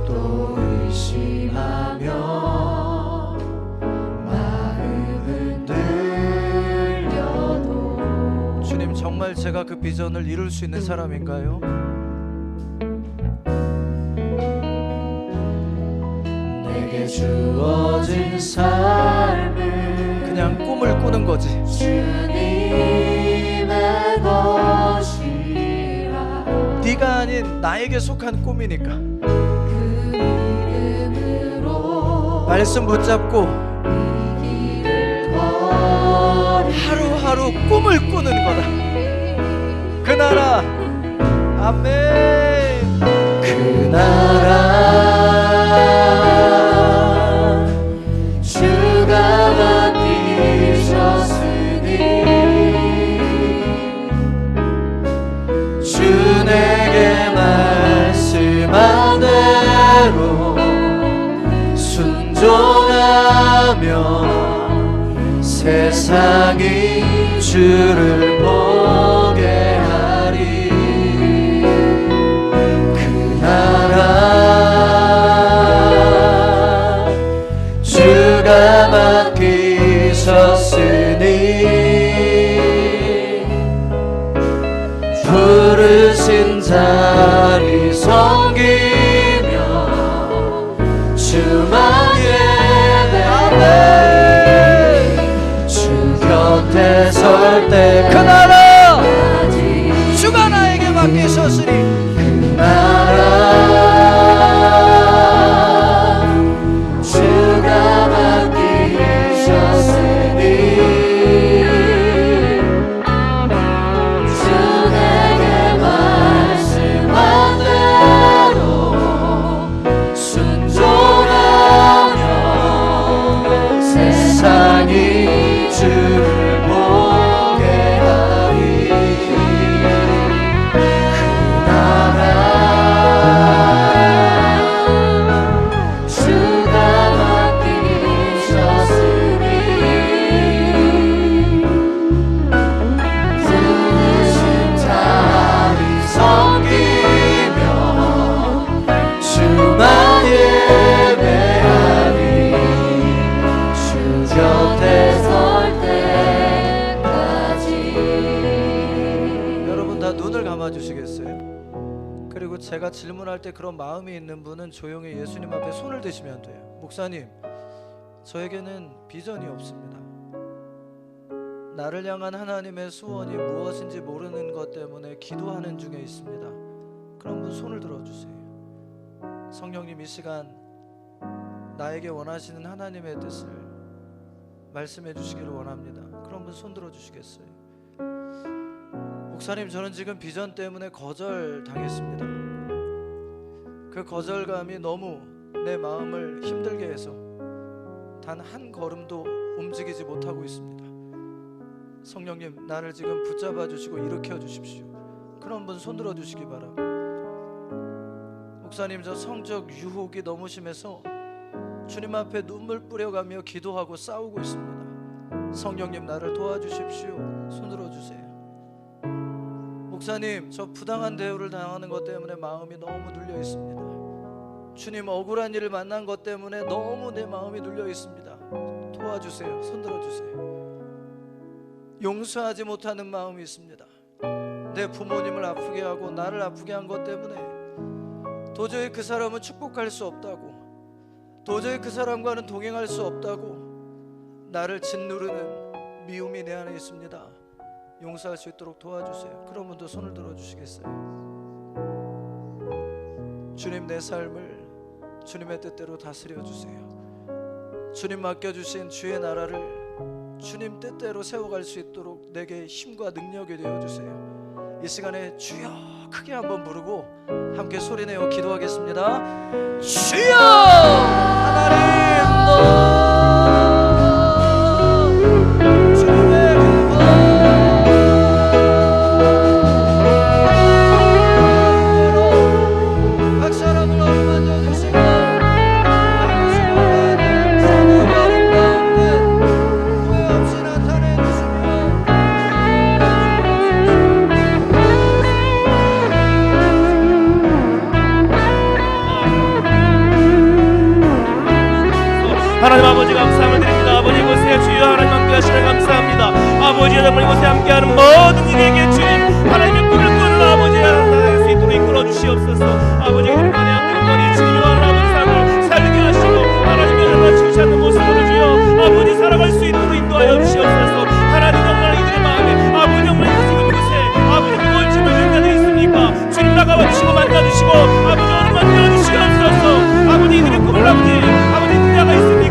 또 의심하며 마음 흔들려도 주님, 정말 제가 그 비전을 이룰 수 있는 사람인가요? 내게 주어진 삶은 그냥 꿈을 꾸는 거지. 주님의 것이라 네가 아닌 나에게 속한 꿈이니까. 그 믿음으로 말씀 붙잡고 하루하루 꿈을 꾸는 거다. 그 나라, 아멘. 그 나라 주가 맡기셨으니 주 내게 말씀한 대로 순종하며 세상이 주를 보게 하리. 그 나라 주가 맡기셨으니 부르신 자리 섬기며 주만 예배하네. 주 곁에 설 때 그 나라 주가 나에게 맡기셨으니 그 나라 주가 맡기셨으니 주 내게 말씀한 대로 순종하며 세상이 주를 보게 하리. 그 나라 주가 맡기셨으니 부르신 자리 섬기며 주만 예배하리. 주 곁에 설 때까지. 여러분 다 눈을 감아주시겠어요? 그리고 제가 질문할 때 그런 마음이 있는 분은 조용히 예수님 앞에 손을 드시면 돼요. 목사님, 저에게는 비전이 없습니다. 나를 향한 하나님의 소원이 무엇인지 모르는 것 때문에 기도하는 중에 있습니다. 그런 분 손을 들어주세요. 성령님, 이 시간 나에게 원하시는 하나님의 뜻을 말씀해 주시기를 원합니다. 그런 분 손 들어주시겠어요? 목사님, 저는 지금 비전 때문에 거절당했습니다. 그 거절감이 너무 내 마음을 힘들게 해서 단 한 걸음도 움직이지 못하고 있습니다. 성령님, 나를 지금 붙잡아 주시고 일으켜 주십시오. 그런 분 손 들어 주시기 바랍니다. 목사님, 저 성적 유혹이 너무 심해서 주님 앞에 눈물 뿌려가며 기도하고 싸우고 있습니다. 성령님, 나를 도와주십시오. 손 들어주세요. 목사님, 저 부당한 대우를 당하는 것 때문에 마음이 너무 눌려 있습니다. 주님, 억울한 일을 만난 것 때문에 너무 내 마음이 눌려 있습니다. 도와주세요. 손 들어주세요. 용서하지 못하는 마음이 있습니다. 내 부모님을 아프게 하고 나를 아프게 한 것 때문에 도저히 그 사람은 축복할 수 없다고, 도저히 그 사람과는 동행할 수 없다고 나를 짓누르는 미움이 내 안에 있습니다. 용서할 수 있도록 도와주세요. 그런 분도 손을 들어주시겠어요? 주님, 내 삶을 주님의 뜻대로 다스려 주세요. 주님 맡겨주신 주의 나라를 주님 뜻대로 세워갈 수 있도록 내게 힘과 능력이 되어주세요. 이 시간에 주여 크게 한번 부르고 함께 소리내어 기도하겠습니다. 주여! 하나님, 주님의 각 사람을 어루만져 주시고 당신의 사모가는 가운데 후회 없이 나타내 주시며 하나님 아버지 감사함을 드립니다. 아버지 이곳에 주여 하나님 함께 하시는 감사합니다. 아버지 정말 이곳에 함께하는 모든 이에게 주님 하나님의 꿈을 꾸는 아버지 하나님 수 있도록 이끌어 주시옵소서. 아버지 그들의 안에 함께 거리 주님과 아버지 삶을 살게 하시고 하나님의 얼마나 치우지 않는 모습으로 주여 아버지 살아갈 수 있도록 인도하여 주시옵소서. 하나님 정말 이들의 마음에 아버지 정말 지금 이곳에 아버지 무거운 짐을 진 자들이 있습니까? 주님 나가와 치고 만나주시고 아버지 얼마나 되어주시옵소서. 아버지 이들의 꿈을 아버지 자가 있습니까?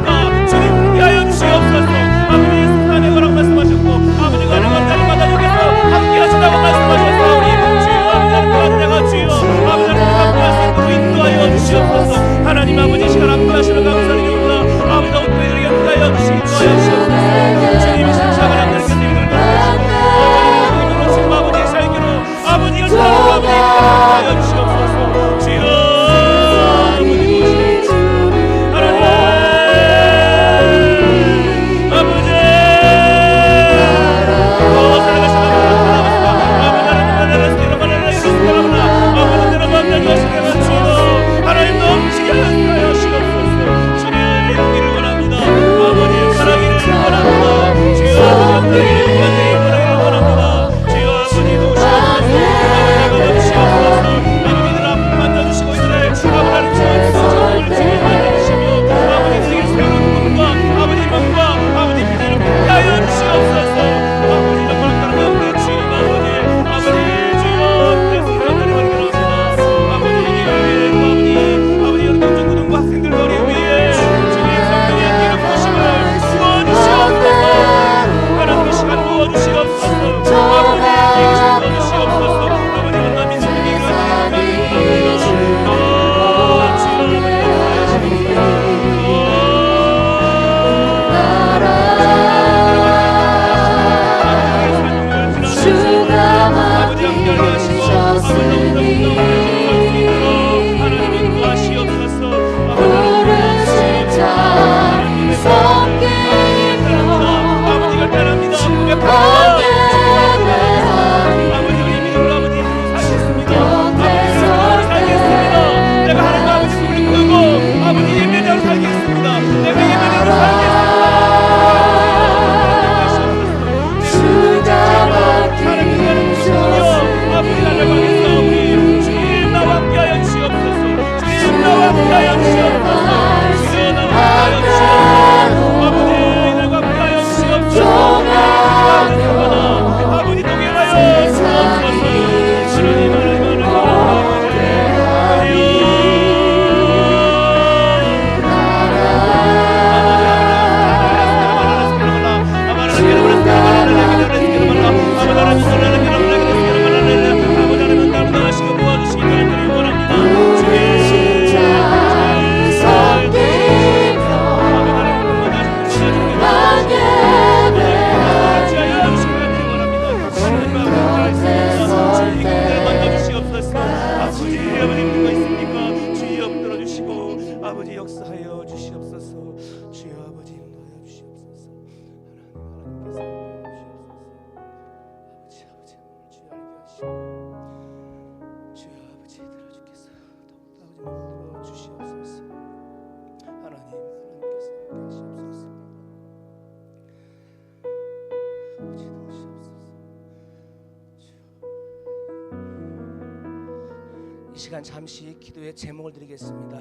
이 시간 잠시 기도의 제목을 드리겠습니다.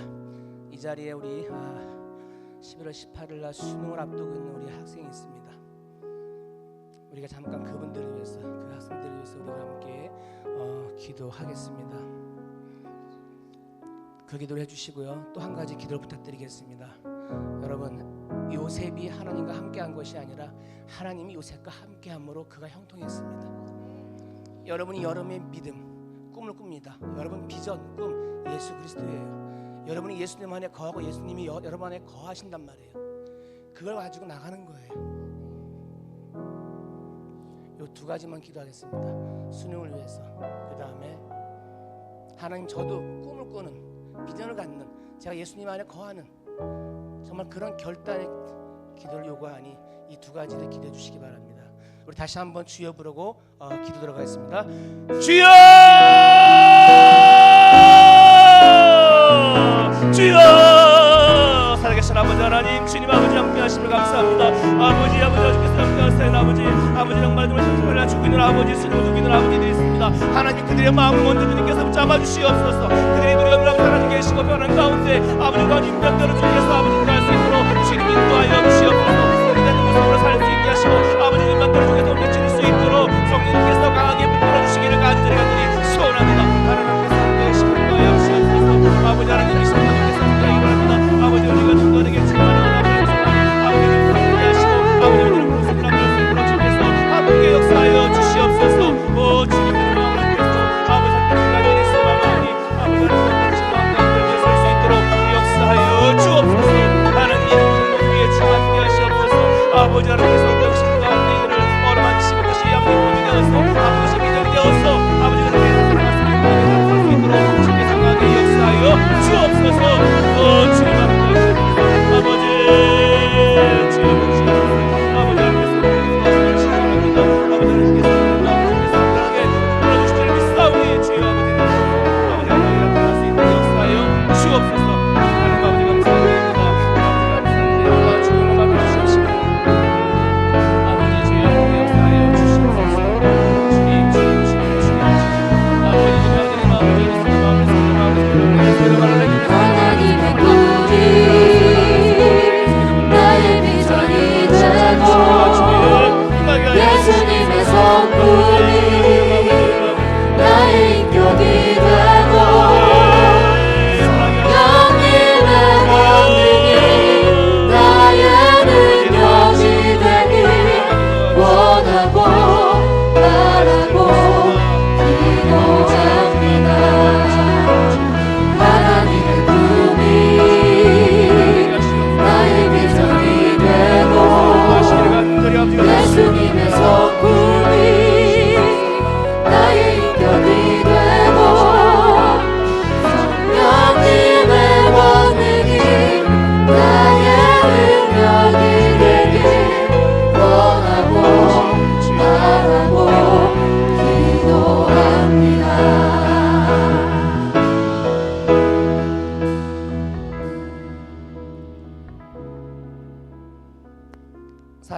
이 자리에 우리 11월 18일 날 수능을 앞두고 있는 우리 학생이 있습니다. 우리가 잠깐 그분들을 위해서, 그 학생들을 위해서 우리가 함께 기도하겠습니다. 그 기도를 해주시고요. 또 한 가지 기도를 부탁드리겠습니다. 여러분, 요셉이 하나님과 함께한 것이 아니라 하나님이 요셉과 함께함으로 그가 형통했습니다. 여러분이 여러분의 믿음, 꿈을 꿉니다. 여러분 비전, 꿈 예수 그리스도예요. 여러분이 예수님 안에 거하고 예수님이 여러분 안에 거하신단 말이에요. 그걸 가지고 나가는 거예요. 요 두 가지만 기도하겠습니다. 수능을 위해서. 그 다음에 하나님, 저도 꿈을 꾸는, 비전을 갖는, 제가 예수님 안에 거하는 정말 그런 결단의 기도를 요구하니 이 두 가지를 기도해 주시기 바랍니다. 우리 다시 한번 주여 부르고 기도 들어가겠습니다. 주여! 주여! 살아계신 아버지 하나님, 주님 아버지 함께 하심을 감사합니다. 아버지 아버지께서 함께 하세요. 아버지 정말 정말 죽고 있는 아버지, 쓰고 죽고 있는 아버지들이 있습니다. 하나님, 그들의 마음을 먼저 주님께서 붙잡아 주시옵소서. 그들이 두려움을 하고 하나님 계시고 변한 가운데 아버지가 인간대로 주님께서 아버지가 할 수 있도록 주님 인도하여 주시옵소서. 모습으로 살 수 있게 하시고 아버지 인간들 중에서 미칠 수 있도록 성령님께서 강하게 붙들어 주시기를 간절히 소원합니다. 하나님께서 함께 하시고 인도하여 주시옵소서. 아버지 하나님, 이 성령님께서 함께 하기 바랍니다. 아버지, 우리가 중간에게 충만한 아버지님께서 함께 하시고 아버지 우리를 모습을 함께 주님께서 함께 역사하여 주시옵소서. 오 주님의 하나님께서 아버지 하나님의 소망하니 아버지 하나님께서 함께 설 수 있도록 역사하여 주옵소서. 하나님 우리의 주 함께 하시옵소서. 아버지 하나님께서 당신 가운데 이를 어루만지시고 것이 양육이 되어서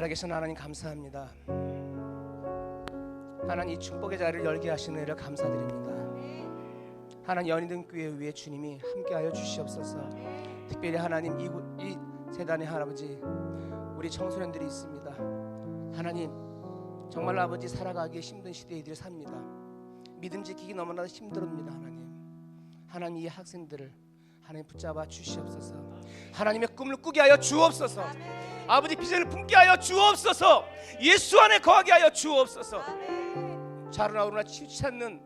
살아계신 하나님 감사합니다. 하나님 이 축복의 자리를 열게 하시는 은혜를 감사드립니다. 하나님 연희동교회 위에 주님이 함께하여 주시옵소서. 특별히 하나님 이 재단의 할아버지 우리 청소년들이 있습니다. 하나님 정말 아버지 살아가기 힘든 시대에 삽니다. 믿음 지키기 너무나 힘듭니다. 하나님 이 학생들을 하나님 붙잡아 주시옵소서. 하나님의 꿈을 꾸게 하여 주옵소서. 아버지 비전을 품게 하여 주옵소서. 예수 안에 거하게 하여 주옵소서. 자루나 오르나 치우치 않는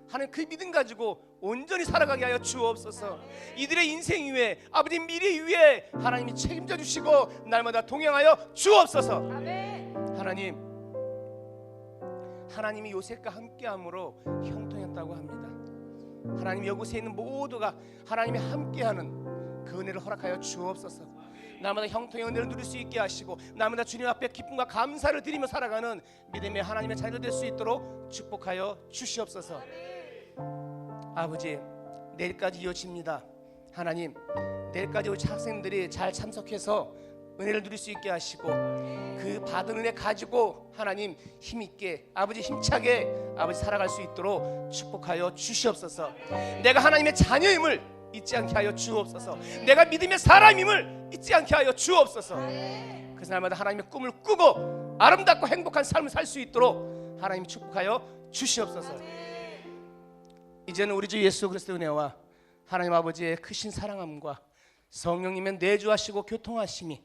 하나님 그 믿음 가지고 온전히 살아가게 하여 주옵소서. 이들의 인생 위에 아버지 미래 위에 하나님이 책임져 주시고 날마다 동행하여 주옵소서. 하나님이 요셉과 함께함으로 형통했다고 합니다. 하나님 이곳에 있는 모두가 하나님이 함께하는 그 은혜를 허락하여 주옵소서. 날마다 형통의 은혜를 누릴 수 있게 하시고 날마다 주님 앞에 기쁨과 감사를 드리며 살아가는 믿음의 하나님의 자녀 될 수 있도록 축복하여 주시옵소서. 아버지 내일까지 이어집니다. 하나님 내일까지 우리 학생들이 잘 참석해서 은혜를 누릴 수 있게 하시고 그 받은 은혜 가지고 하나님 힘있게 아버지 힘차게 아버지 살아갈 수 있도록 축복하여 주시옵소서. 내가 하나님의 자녀임을 잊지 않게 하여 주옵소서. 내가 믿음의 사람임을 잊지 않게 하여 주옵소서. 그래서 날마다 하나님의 꿈을 꾸고 아름답고 행복한 삶을 살 수 있도록 하나님 축복하여 주시옵소서. 이제는 우리 주 예수 그리스도의 은혜와 하나님 아버지의 크신 사랑함과 성령님의 내주하시고 교통하심이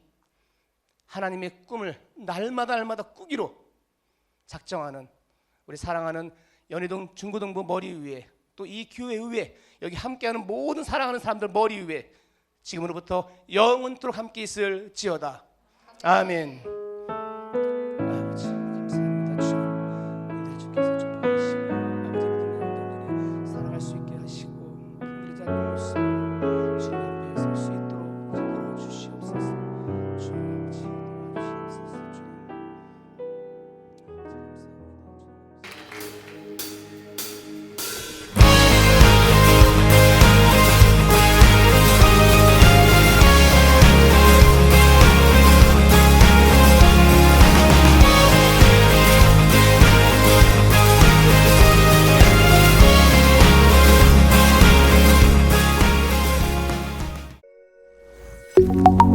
하나님의 꿈을 날마다 꾸기로 작정하는 우리 사랑하는 연희동 중고등부 머리 위에 또 이 교회 위에 여기 함께하는 모든 사랑하는 사람들 머리 위에 지금으로부터 영원토록 함께 있을지어다. 아멘. 아버지 감사합니다. 주님 주께서 축복하시고 아버지 믿음의 살아갈 수 있게 하시고 흔들리지 않는 모습으로 주님 앞에 설 수 있도록 이끌어 주시옵소서. 주님 도와주시옵소서. 주님